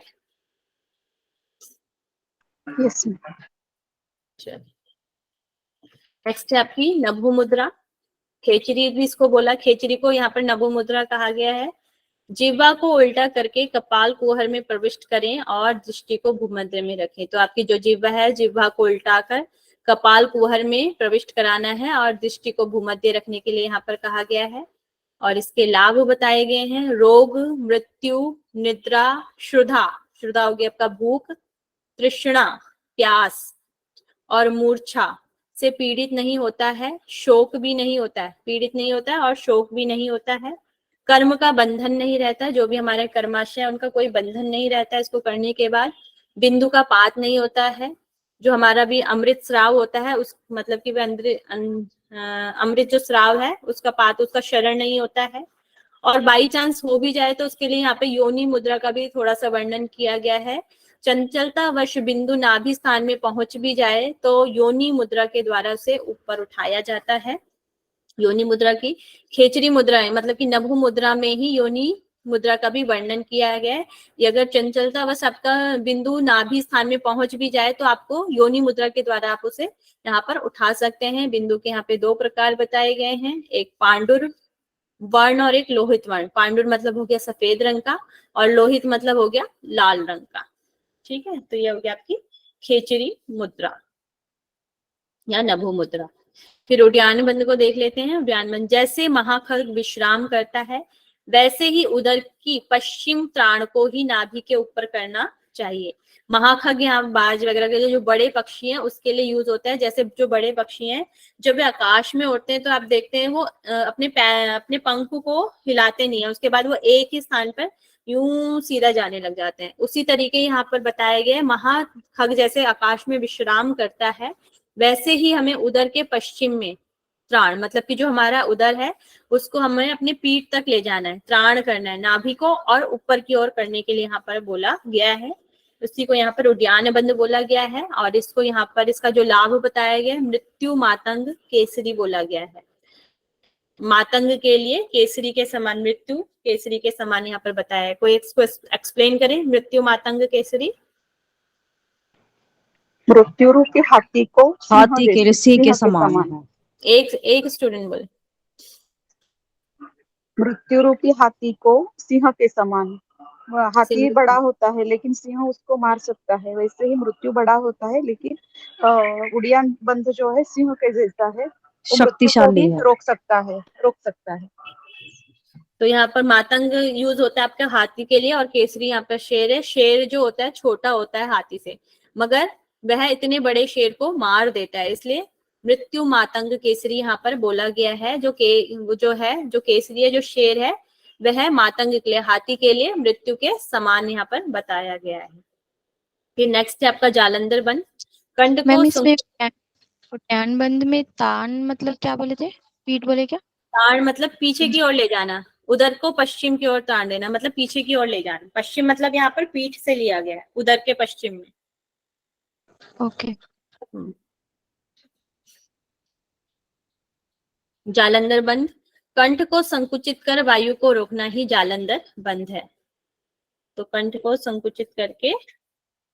Yes ma'am. नेक्स्ट है आपकी नभु मुद्रा। खेचरी भी इसको बोला, खेचरी को यहाँ पर नभु मुद्रा कहा गया है। जिह्वा को उल्टा करके कपाल कुहर में प्रविष्ट करें और दृष्टि को भूमध्य में रखें। तो आपकी जो जिह्वा है, जिह्वा को उल्टा कर कपाल कुहर में प्रविष्ट कराना है और दृष्टि को भूमध्य रखने के लिए यहाँ पर कहा गया है। और इसके लाभ बताए गए हैं। रोग, मृत्यु, निद्रा, क्षुधा, क्षुधा हो गई आपका भूख, तृष्णा प्यास और मूर्छा से पीड़ित नहीं होता है। शोक भी नहीं होता है, पीड़ित नहीं होता है और शोक भी नहीं होता है। कर्म का बंधन नहीं रहता, जो भी हमारे कर्माशय है उनका कोई बंधन नहीं रहता है इसको करने के बाद। बिंदु का पात नहीं होता है। जो हमारा भी अमृत स्राव होता है उस मतलब कि अमृत जो स्राव है उसका पात, उसका शरण नहीं होता है। और बाई चांस हो भी जाए तो उसके लिए यहाँ पे योनि मुद्रा का भी थोड़ा सा वर्णन किया गया है। चंचलता वश बिंदु नाभि स्थान में पहुंच भी जाए तो योनि मुद्रा के द्वारा उसे ऊपर उठाया जाता है। योनि मुद्रा की खेचरी मुद्रा है, मतलब कि नभु मुद्रा में ही योनि मुद्रा का भी वर्णन किया गया है। ये अगर चंचलता वश आपका बिंदु नाभि स्थान में पहुंच भी जाए तो आपको योनि मुद्रा के द्वारा आप उसे यहाँ पर उठा सकते हैं। बिंदु के यहाँ पे दो प्रकार बताए गए हैं, एक पांडुर वर्ण और एक लोहित वर्ण। पांडुर मतलब हो गया सफेद रंग का और लोहित मतलब हो गया लाल रंग का। ठीक है, तो ये हो गया आपकी खेचरी मुद्रा या नभु मुद्रा। फिर उद्यान बंद को देख लेते हैं। उद्यान बंद, जैसे महाखग विश्राम करता है वैसे ही उदर की पश्चिम त्राण को ही नाभि के ऊपर करना चाहिए। महाखग यहाँ बाज वगैरह के लिए जो बड़े पक्षी हैं उसके लिए यूज होता है। जैसे जो बड़े पक्षी हैं जब वे आकाश में उड़ते हैं तो आप देखते हैं वो अपने पंख को हिलाते नहीं है, उसके बाद वो एक ही स्थान पर यूं सीधा जाने लग जाते हैं। उसी तरीके यहाँ पर बताया गया है, महाखग जैसे आकाश में विश्राम करता है वैसे ही हमें उदर के पश्चिम में त्राण, मतलब कि जो हमारा उदर है उसको हमें अपने पीठ तक ले जाना है, त्राण करना है, नाभि को और ऊपर की ओर करने के लिए यहाँ पर बोला गया है। उसी को यहाँ पर उद्यान बंद बोला गया है। और इसको यहाँ पर इसका जो लाभ बताया गया है, मृत्यु मातंग केसरी बोला गया है। मातंग के लिए केसरी के समान, मृत्यु केसरी के समान यहाँ पर बताया है। कोई इसको एक्सप्लेन करे, मृत्यु मातंग केसरी। मृत्यु रूपी हाथी को हाथी के सिंह के सिंह समान है। एक स्टूडेंट बोले। मृत्यु रूपी हाथी को सिंह के समान। हाथी सिंह। बड़ा होता है लेकिन सिंह उसको मार सकता है, वैसे ही मृत्यु बड़ा होता है लेकिन उड़ियान बंध जो है सिंह के जैसा है, वो मृत्यु को शक्तिशाली भी है। रोक सकता है। तो यहाँ पर मातंग यूज होता है आपका हाथी के लिए और केसरी यहाँ पर शेर है। शेर जो होता है छोटा होता है हाथी से, मगर वह इतने बड़े शेर को मार देता है, इसलिए मृत्यु मातंग केसरी यहाँ पर बोला गया है। जो केसरी है, जो शेर है, वह मातंग के लिए, हाथी के लिए मृत्यु के समान यहाँ पर बताया गया है। फिर नेक्स्ट है आपका जालंधर बंद। कंठ मैम को इसमें उद्यान बंद में तान मतलब क्या बोले थे, पीठ बोले क्या? ताड़ मतलब पीछे की ओर ले जाना, उदर को पश्चिम की ओर ताड़ देना, मतलब पीछे की ओर ले जाना। पश्चिम मतलब यहाँ पर पीठ से लिया गया है, उदर के पश्चिम में। ओके। जालंधर बंद, कंठ को संकुचित कर वायु को रोकना ही जालंधर बंद है। तो कंठ को संकुचित करके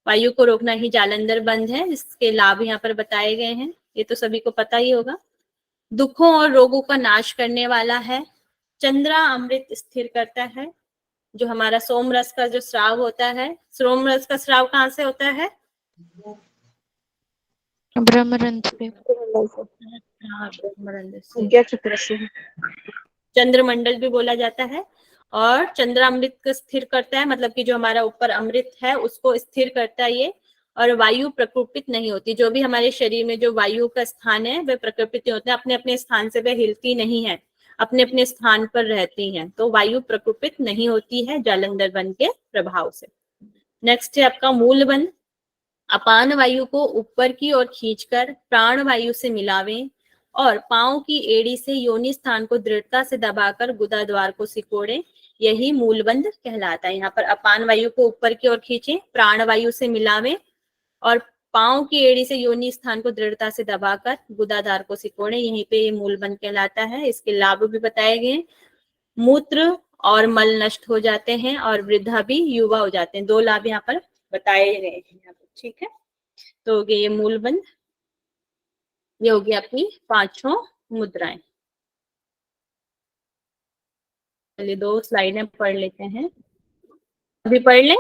वायु को रोकना ही जालंधर बंद है। इसके लाभ यहाँ पर बताए गए हैं, ये तो सभी को पता ही होगा। दुखों और रोगों का नाश करने वाला है। चंद्रा अमृत स्थिर करता है। जो हमारा सोम रस का जो स्राव होता है, सोम रस का स्राव कहाँ से होता है? ब्रह्मरंध्र पे। हाँ, ब्रह्मरंध्र से। प्रज्ञा चक्र से। चंद्रमंडल भी बोला जाता है। और चंद्रामृत को स्थिर करता है, मतलब कि जो हमारा ऊपर अमृत है उसको स्थिर करता है ये। और वायु प्रकृपित नहीं होती, जो भी हमारे शरीर में जो वायु का स्थान है वह प्रकृपित होते हैं, अपने अपने स्थान से वह हिलती नहीं है, अपने अपने स्थान पर रहती हैं, तो वायु प्रकृपित नहीं होती है जालंधर बंध के प्रभाव से। नेक्स्ट है आपका मूल बंध। अपान वायु को ऊपर की ओर खींचकर प्राण वायु से मिलावें और पांव की एड़ी से योनि स्थान को दृढ़ता से दबाकर गुदा द्वार को सिकोड़े, यही मूलबंध कहलाता है। यहाँ पर अपान वायु को ऊपर की ओर खींचे, प्राण वायु से मिलावें और पांव की एड़ी से योनि स्थान को दृढ़ता से दबाकर गुदाधार को सिकोड़े, यहीं पे ये मूलबंध कहलाता है। इसके लाभ भी बताए गए। मूत्र और मल नष्ट हो जाते हैं और वृद्धा भी युवा हो जाते हैं, 2 लाभ यहाँ पर बताए गए हैं यहाँ पर। ठीक है, तो ये मूलबंध, ये होगी आपकी 5 मुद्राएं। चलिए 2 स्लाइडें पढ़ लेते हैं, अभी पढ़ लें।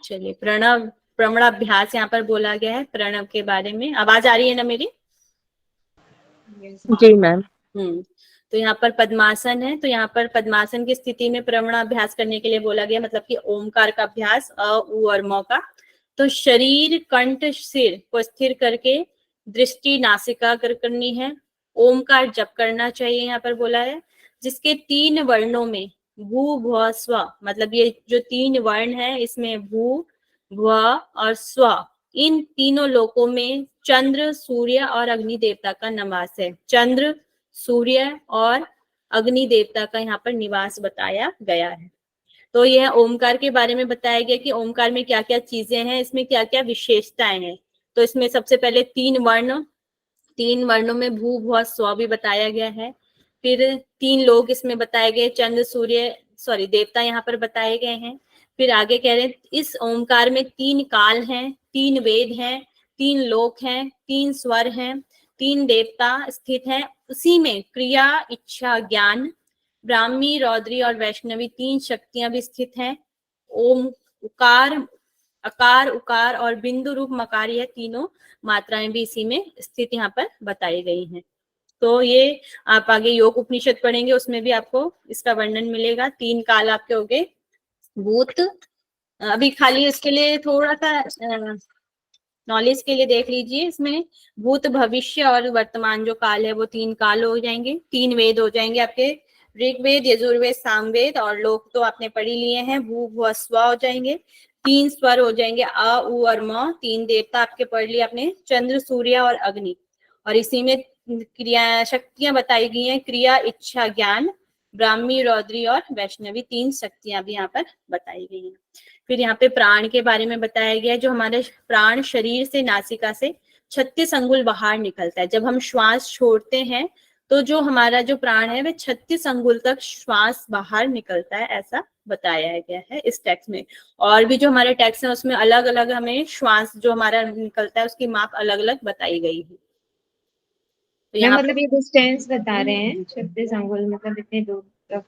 चलिए प्रणव प्रवणाभ्यास यहाँ पर बोला गया है प्रणव के बारे में। आवाज आ रही है ना मेरी? जी मैम। तो यहाँ पर पद्मासन है, तो यहाँ पर पद्मासन की स्थिति में प्रवणाभ्यास करने के लिए बोला गया, मतलब कि ओमकार का अभ्यास, अ उ और म का। तो शरीर कंठ सिर को स्थिर करके दृष्टि नासिका कर करनी है, ओमकार जप करना चाहिए यहाँ पर बोला है, जिसके 3 वर्णों में भू भुव स्व, मतलब ये जो 3 वर्ण है इसमें भू भुव और स्व, इन तीनों लोकों में चंद्र सूर्य और अग्नि देवता का निवास है। चंद्र सूर्य और अग्नि देवता का यहाँ पर निवास बताया गया है। तो यह ओमकार के बारे में बताया गया कि ओमकार में क्या क्या चीजें हैं, इसमें क्या क्या विशेषताएं हैं। तो इसमें सबसे पहले 3 वर्णों में भू भुव स्व भी बताया गया है। फिर 3 लोग इसमें बताए गए, चंद्र सूर्य देवता यहाँ पर बताए गए हैं। फिर आगे कह रहे हैं इस ओमकार में 3 काल हैं, 3 वेद हैं, 3 लोक हैं, 3 स्वर हैं, 3 देवता स्थित हैं। उसी में क्रिया इच्छा ज्ञान ब्राह्मी रौद्री और वैष्णवी 3 शक्तियां भी स्थित हैं। ओम उकार अकार उकार और बिंदु रूप मकार, यह तीनों मात्राएं भी इसी में स्थित यहाँ पर बताई गई हैं। तो ये आप आगे योग उपनिषद पढ़ेंगे, उसमें भी आपको इसका वर्णन मिलेगा। 3 काल आपके हो गए भूत, अभी खाली इसके लिए थोड़ा सा नॉलेज के लिए देख लीजिए, इसमें भूत भविष्य और वर्तमान जो काल है वो 3 काल हो जाएंगे। 3 वेद हो जाएंगे आपके, ऋग्वेद यजुर्वेद सामवेद, और लोक तो आपने पढ़ी लिए हैं, भू भुव स्व हो जाएंगे। 3 स्वर हो जाएंगे अ उ और म। 3 देवता आपके पढ़ लिए आपने, चंद्र सूर्य और अग्नि। और इसी में क्रिया शक्तियां बताई गई हैं, क्रिया इच्छा ज्ञान ब्राह्मी रौद्री और वैष्णवी 3 शक्तियां भी यहाँ पर बताई गई हैं। फिर यहाँ पे प्राण के बारे में बताया गया है, जो हमारे प्राण शरीर से नासिका से 36 अंगुल बाहर निकलता है। जब हम श्वास छोड़ते हैं तो जो हमारा जो प्राण है वह 36 अंगुल तक श्वास बाहर निकलता है, ऐसा बताया गया है इस टेक्स्ट में। और भी जो हमारे टेक्स्ट है उसमें अलग अलग हमें श्वास जो हमारा निकलता है उसकी माप अलग अलग बताई गई है। तो यहाँ यहाँ मतलब ये डिस्टेंस बता रहे हैं 36 अंगुल, मतलब इतने दूर तक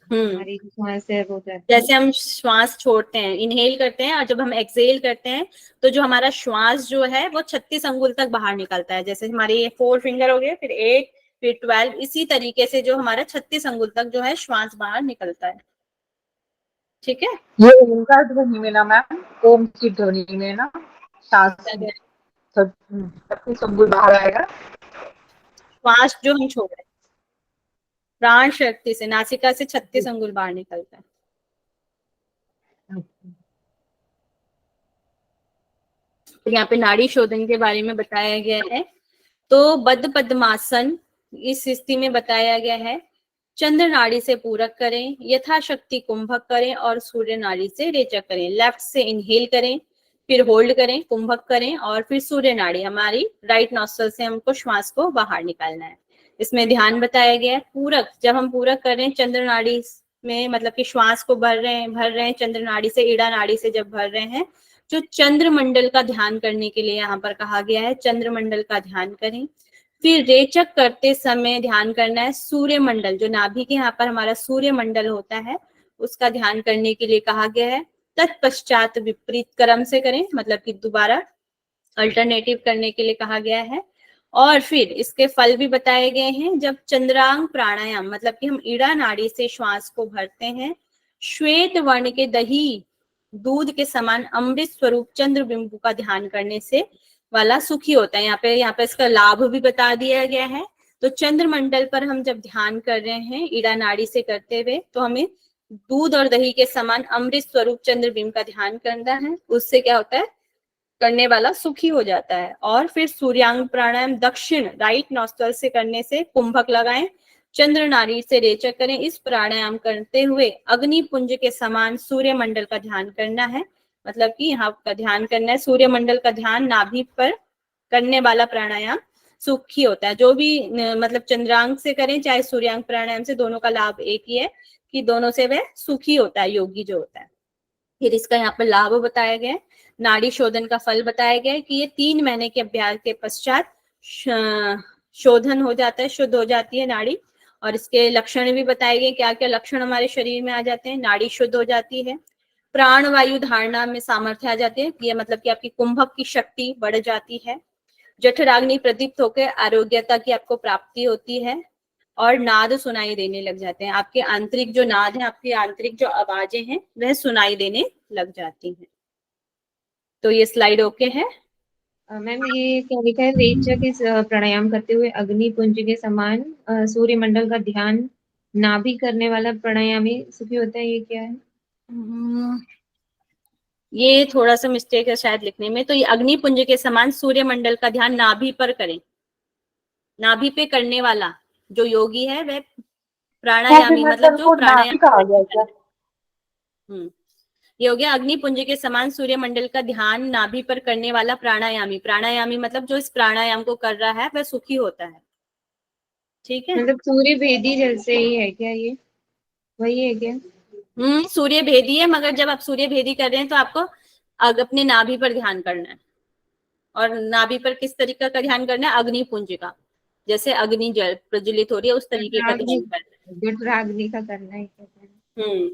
हमारी श्वास है वो जाती है। जैसे हम श्वास छोड़ते हैं, इनहेल करते हैं, और जब हम एक्सहेल करते हैं तो जो हमारा श्वास जो है वो 36 अंगुल तक बाहर निकलता है। जैसे हमारे ये 4 फिंगर हो गए, फिर 8, फिर 12, इसी तरीके से जो हमारा 36 अंगुल तक जो है श्वास बाहर निकलता है। ठीक है, ये ओमकार ध्वनि में ना मैम, ओम की ध्वनि में ना सांस 36 अंगुल बाहर आएगा। श्वास जो हम छोड़ रहे हैं प्राण शक्ति से नासिका से 36 अंगुल बाहर निकलता है। तो यहाँ पे नाड़ी शोधन के बारे में बताया गया है। तो बद्ध पद्मासन इस स्थिति में बताया गया है, चंद्र नाड़ी से पूरक करें, यथाशक्ति कुंभक करें और सूर्य नाड़ी से रेचक करें। लेफ्ट से इनहेल करें, फिर होल्ड करें, कुंभक करें, और फिर सूर्य नाड़ी हमारी राइट नॉस्ट्रल से हमको श्वास को बाहर निकालना है। इसमें ध्यान बताया गया है पूरक, जब हम पूरक कर रहे हैं चंद्र नाड़ी में, मतलब कि श्वास को भर रहे हैं चंद्र नाड़ी से, ईड़ा नाड़ी से जब भर रहे हैं, जो चंद्र मंडल का ध्यान करने के लिए यहाँ पर कहा गया है, चंद्र मंडल का ध्यान करें। फिर रेचक करते समय ध्यान करना है सूर्य मंडल, जो नाभि के यहाँ पर हमारा सूर्य मंडल होता है उसका ध्यान करने के लिए कहा गया है। तत्पश्चात विपरीत क्रम से करें, मतलब कि दोबारा अल्टरनेटिव करने के लिए कहा गया है। और फिर इसके फल भी बताए गए हैं। जब चंद्रांग प्राणायाम मतलब कि हम ईड़ा नाड़ी से श्वास को भरते हैं, श्वेत वर्ण के दही दूध के समान अमृत स्वरूप चंद्र बिंबु का ध्यान करने से वाला सुखी होता है। यहाँ पे इसका लाभ भी बता दिया गया है। तो चंद्र मंडल पर हम जब ध्यान कर रहे हैं ईड़ा नाड़ी से करते हुए, तो हमें दूध और दही के समान अमृत स्वरूप चंद्र बिंब का ध्यान करना है। उससे क्या होता है, करने वाला सुखी हो जाता है। और फिर सूर्यांग प्राणायाम दक्षिण राइट नॉस्ट्रल से करने से कुंभक लगाएं, चंद्र नाड़ी से रेचक करें। इस प्राणायाम करते हुए अग्नि पुंज के समान सूर्य मंडल का ध्यान करना है। मतलब कि यहाँ का ध्यान करना है, सूर्य मंडल का ध्यान नाभि पर करने वाला प्राणायाम सुखी होता है। जो भी मतलब चंद्रांग से करें चाहे सूर्यांग प्राणायाम से, दोनों का लाभ एक ही है कि दोनों से वह सुखी होता है, योगी जो होता है। फिर इसका यहाँ पर लाभ बताया गया है। नाड़ी शोधन का फल बताया गया है कि ये 3 महीने के अभ्यास के पश्चात शोधन हो जाता है, शुद्ध हो जाती है नाड़ी। और इसके लक्षण भी बताए गए, क्या क्या लक्षण हमारे शरीर में आ जाते हैं। नाड़ी शुद्ध हो जाती है, प्राण वायु धारणा में सामर्थ्य आ जाते हैं, ये मतलब कि आपकी कुंभक की शक्ति बढ़ जाती है। जठराग्नि प्रदीप्त होकर आरोग्यता की आपको प्राप्ति होती है, और नाद सुनाई देने लग जाते हैं। आपके आंतरिक जो नाद है, आपकी आंतरिक जो आवाजें हैं वह सुनाई देने लग जाती हैं। तो ये स्लाइड ओके है। मैम ये क्या लिखा है, रेचक इस प्राणायाम करते हुए अग्नि पुंज के समान सूर्य मंडल का ध्यान नाभि करने वाला प्राणायामी सुखी होता है, ये क्या है? ये थोड़ा सा मिस्टेक है शायद लिखने में। तो ये अग्नि पुंज के समान सूर्य मंडल का ध्यान नाभि पर करें। नाभि पे करने वाला जो योगी है वह प्राणायामी मतलब जो प्राणायाम कहा गया क्या? ये हो गया अग्नि पुंज के समान सूर्य मंडल का ध्यान नाभि पर करने वाला प्राणायामी। प्राणायामी मतलब जो इस प्राणायाम को कर रहा है वह सुखी होता है। ठीक है, मतलब सूर्य भेदी जैसे ही है क्या, ये वही है क्या? सूर्य भेदी है, मगर जब आप सूर्य भेदी कर रहे हैं तो आपको अपने नाभि पर ध्यान करना है। और नाभि पर किस तरीके का ध्यान करना है, अग्नि पुंज का, जैसे अग्नि जल प्रज्वलित हो रही है उस तरीके का ध्यान करना है। जठराग्नि का करना है क्या?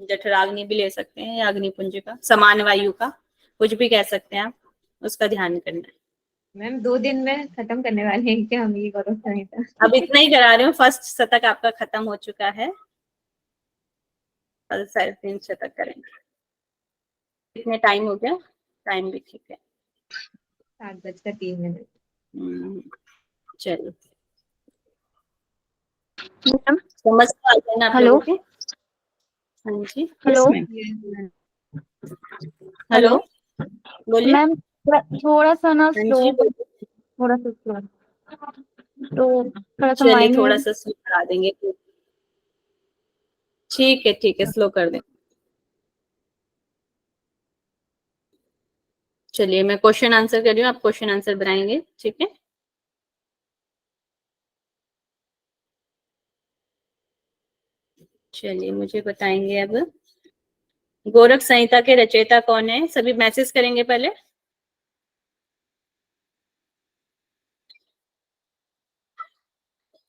जठराग्नि भी ले सकते हैं या अग्निपुंज का, समान वायु का, कुछ भी कह सकते हैं आप, उसका ध्यान करना है। मैम 2 दिन में खत्म करने वाले हैं क्या हम ये करो संहिता? अब इतना ही करा रहे हूँ, फर्स्ट शतक आपका खत्म हो चुका है, कल 3.5 शतक करेंगे। कितने टाइम हो गया, टाइम भी ठीक है, 7:03। चलिए समझ आ गया ना आप हेलो। लोगों के? हाँ जी, हेलो हेलो बोलिए। मैम, थोड़ा सा ना हाँ स्लो, जी बोलिए। थोड़ा सा स्लो, तो थोड़ा सा चलिए माइंड थोड़ा में। सा स्लो करा देंगे, ठीक है स्लो कर दें। चलिए मैं क्वेश्चन आंसर कर रही हूँ, आप क्वेश्चन आंसर बनाएंगे, ठीक है। चलिए मुझे बताएंगे अब, गोरख संहिता के रचयिता कौन है, सभी मैसेज करेंगे पहले।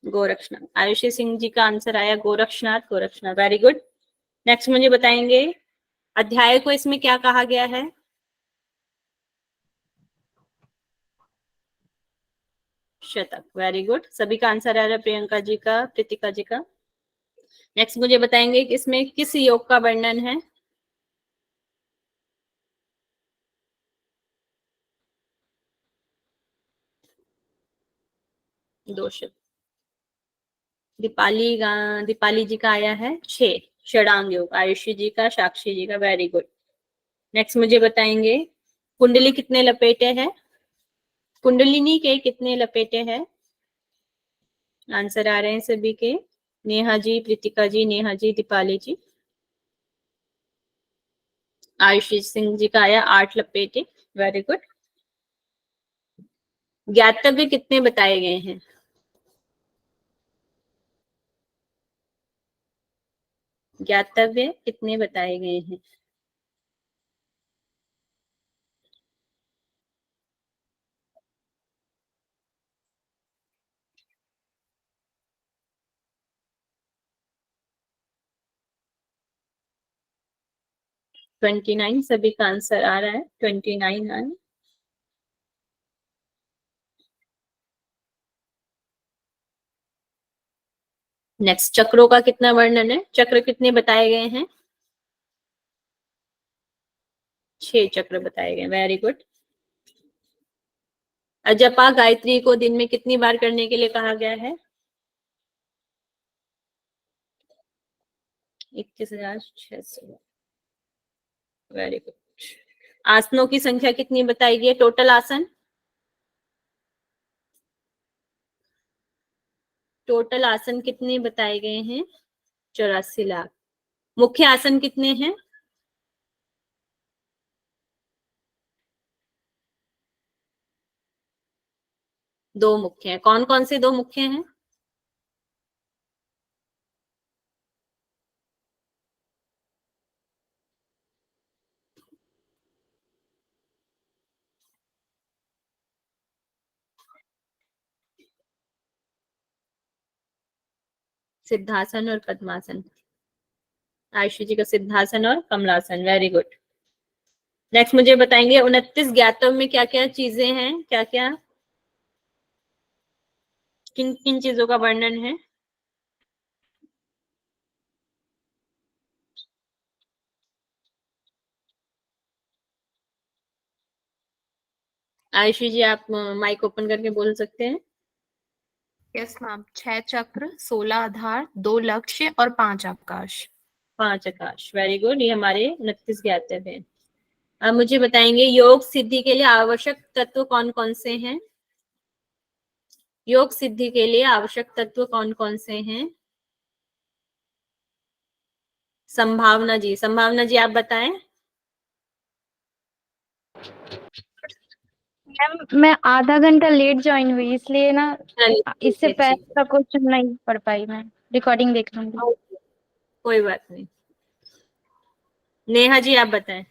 गोरक्षनाथ, आयुषी सिंह जी का आंसर आया गोरक्षनाथ, वेरी गुड। नेक्स्ट मुझे बताएंगे अध्याय को इसमें क्या कहा गया है। शतक, वेरी गुड, सभी का आंसर आ रहा है, प्रियंका जी का, प्रीतिका जी का। नेक्स्ट मुझे बताएंगे कि इसमें किस योग का वर्णन है। दो शब्द, दीपाली जी का आया है 6 षडांग योग, आयुषी जी का, साक्षी जी का, वेरी गुड। नेक्स्ट मुझे बताएंगे कुंडली कितने लपेटे हैं, कुंडलिनी के कितने लपेटे हैं। आंसर आ रहे हैं सभी के, नेहा जी, प्रीतिका जी, नेहा जी, दीपाली जी। आयुषी सिंह जी का आया 8 लपेटे, वेरी गुड। ज्ञातव्य कितने बताए गए हैं, ज्ञातव्य कितने बताए गए हैं। ट्वेंटी 29 सभी का आंसर आ रहा है, 29 आए। नेक्स्ट, चक्रों का कितना वर्णन है? चक्र कितने बताए गए हैं? 6 चक्र बताए गए। Very good. अजपा गायत्री को दिन में कितनी बार करने के लिए कहा गया है? 21,600। Very good. आसनों की संख्या कितनी बताई गई है? टोटल आसन, टोटल आसन कितने बताए गए हैं? 84 लाख। मुख्य आसन कितने हैं? 2 मुख्य हैं। कौन कौन से 2 मुख्य हैं? सिद्धासन और पद्मासन। आयुषी जी का सिद्धासन और कमलासन। Very good. नेक्स्ट मुझे बताएंगे 29 ज्ञातव्य में क्या क्या चीजें हैं, क्या क्या, किन किन चीजों का वर्णन है? आयुषी जी आप माइक ओपन करके बोल सकते हैं। यस मैम, 6 चक्र, 16 आधार, 2 लक्ष्य और 5 आकाश। 5 आकाश। Very good. ये हमारे 29 ज्ञातव्य हैं। अब मुझे बताएंगे योग सिद्धि के लिए आवश्यक तत्व कौन कौन से हैं? योग सिद्धि के लिए आवश्यक तत्व कौन कौन से हैं? संभावना जी, संभावना जी आप बताएं। मैम मैं आधा घंटा लेट ज्वाइन हुई इसलिए ना चलिए इससे ठीक है, पहले ठीक का क्वेश्चन नहीं पढ़ पाई मैं। रिकॉर्डिंग देख लूंगी। है। कोई बात नहीं। नेहा जी आप बताएं।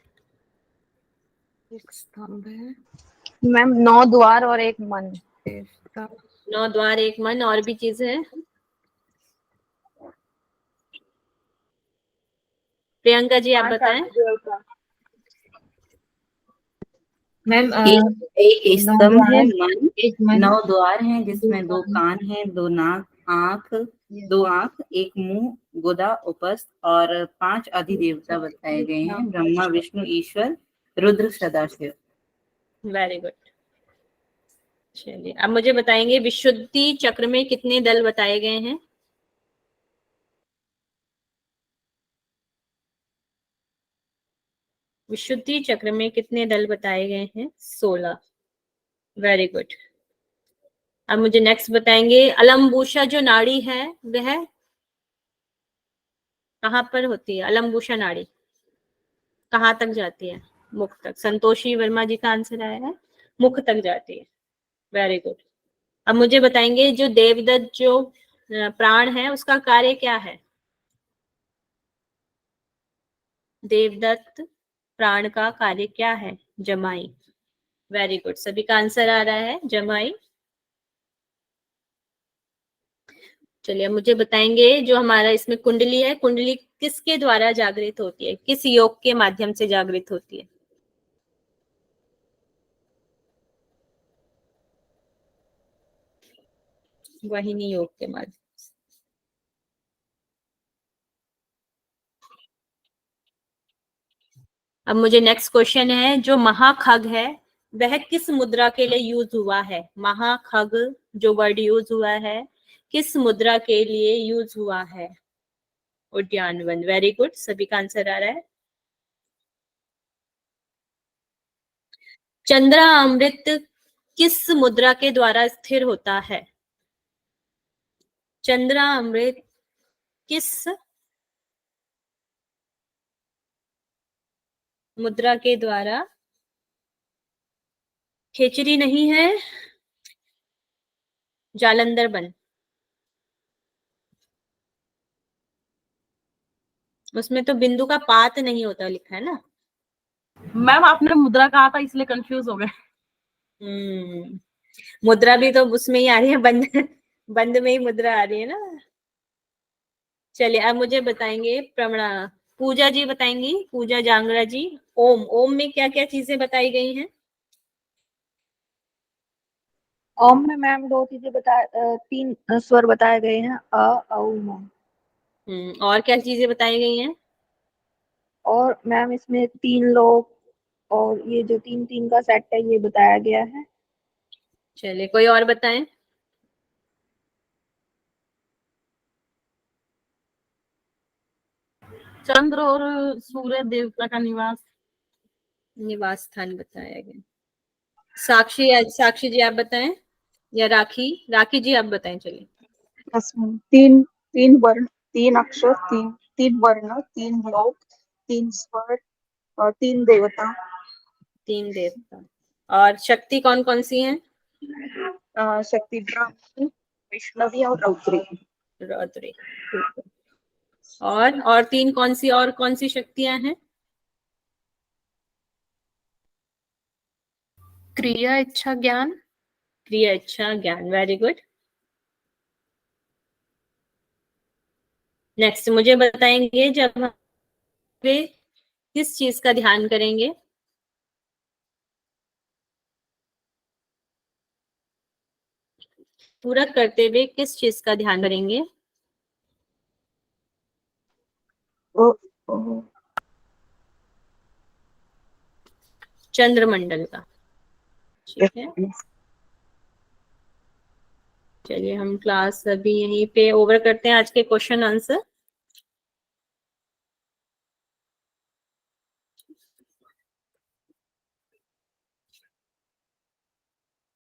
एक स्तंभ है। मैम 9 द्वार और एक मन। 9 द्वार, 1 मन, और भी चीज है? प्रियंका जी आप बताएं। मैम एक 9 स्तंभ है द्वार, मन, एक मन, 9 द्वार हैं जिसमें 2 कान। कान हैं, 2 नाक, दो आंख, एक मुंह, गुदा, उपस्थ और 5 अधिदेवता बताए गए हैं, ब्रह्मा, विष्णु, ईश्वर, रुद्र, सदाशिव। Very good. चलिए अब मुझे बताएंगे विशुद्धि चक्र में कितने दल बताए गए हैं? विशुद्धि चक्र में कितने दल बताए गए हैं? 16। Very good. अब मुझे नेक्स्ट बताएंगे अलम्बुशा जो नाड़ी है वह कहाँ पर होती है? अलम्बुशा नाड़ी कहाँ तक जाती है? मुख तक। संतोषी वर्मा जी का आंसर आया है मुख तक जाती है। Very good. अब मुझे बताएंगे जो देवदत्त जो प्राण है उसका कार्य क्या है? देवदत्त प्राण का कार्य क्या है? जमाई। Very good. सभी का आंसर आ रहा है जमाई। चलिए अब मुझे बताएंगे जो हमारा इसमें कुंडली है, कुंडली किसके द्वारा जागृत होती है? किस योग के माध्यम से जागृत होती है? वाहिनी योग के माध्यम। अब मुझे नेक्स्ट क्वेश्चन है जो महाखग है वह किस मुद्रा के लिए यूज हुआ है? महाखग जो वर्ड यूज हुआ है किस मुद्रा के लिए यूज हुआ है? उद्यानवन। Very good. सभी का आंसर आ रहा है। चंद्रा अमृत किस मुद्रा के द्वारा स्थिर होता है? चंद्रा अमृत किस मुद्रा के द्वारा? खेचरी नहीं है, जालंधर बन। उसमें तो बिंदु का पात नहीं होता लिखा है ना। मैम आपने मुद्रा कहा था इसलिए कंफ्यूज हो गए। मुद्रा भी तो उसमें ही आ रही है, बंद बंद में ही मुद्रा आ रही है ना। चलिए अब मुझे बताएंगे प्रमाण। पूजा जी बताएंगी, पूजा जांगड़ा जी। ओम, ओम में क्या क्या चीजें बताई गई हैं? ओम में मैम दो चीजें तीन स्वर बताए गए हैं, अ औ म। और क्या चीजें बताई गई हैं? और मैम इसमें तीन लोग और ये जो तीन तीन का सेट है ये बताया गया है। चलिए कोई और बताएं। चंद्र और सूर्य देवता का निवास। निवास स्थान बताया गया। साक्षी जी आप बताएं, या राखी जी आप बताएं। चलिए। इसमें तीन तीन वर्ण, तीन अक्षर, तीन वर्ण, तीन लोक, तीन स्वर और तीन देवता। 3 देवता। और शक्ति कौन कौन सी हैं? शक्ति ब्रह्म, वैष्णवी और रौद्री। रौद्री। और तीन कौन सी शक्तियां हैं? क्रिया, इच्छा, ज्ञान। क्रिया, इच्छा, ज्ञान। Very good. नेक्स्ट मुझे बताएंगे, जब हम वे किस चीज का ध्यान करेंगे? पूरक करते हुए किस चीज का ध्यान करेंगे? चंद्रमंडल का। ठीक है, चलिए हम क्लास अभी यहीं पे ओवर करते हैं। आज के क्वेश्चन आंसर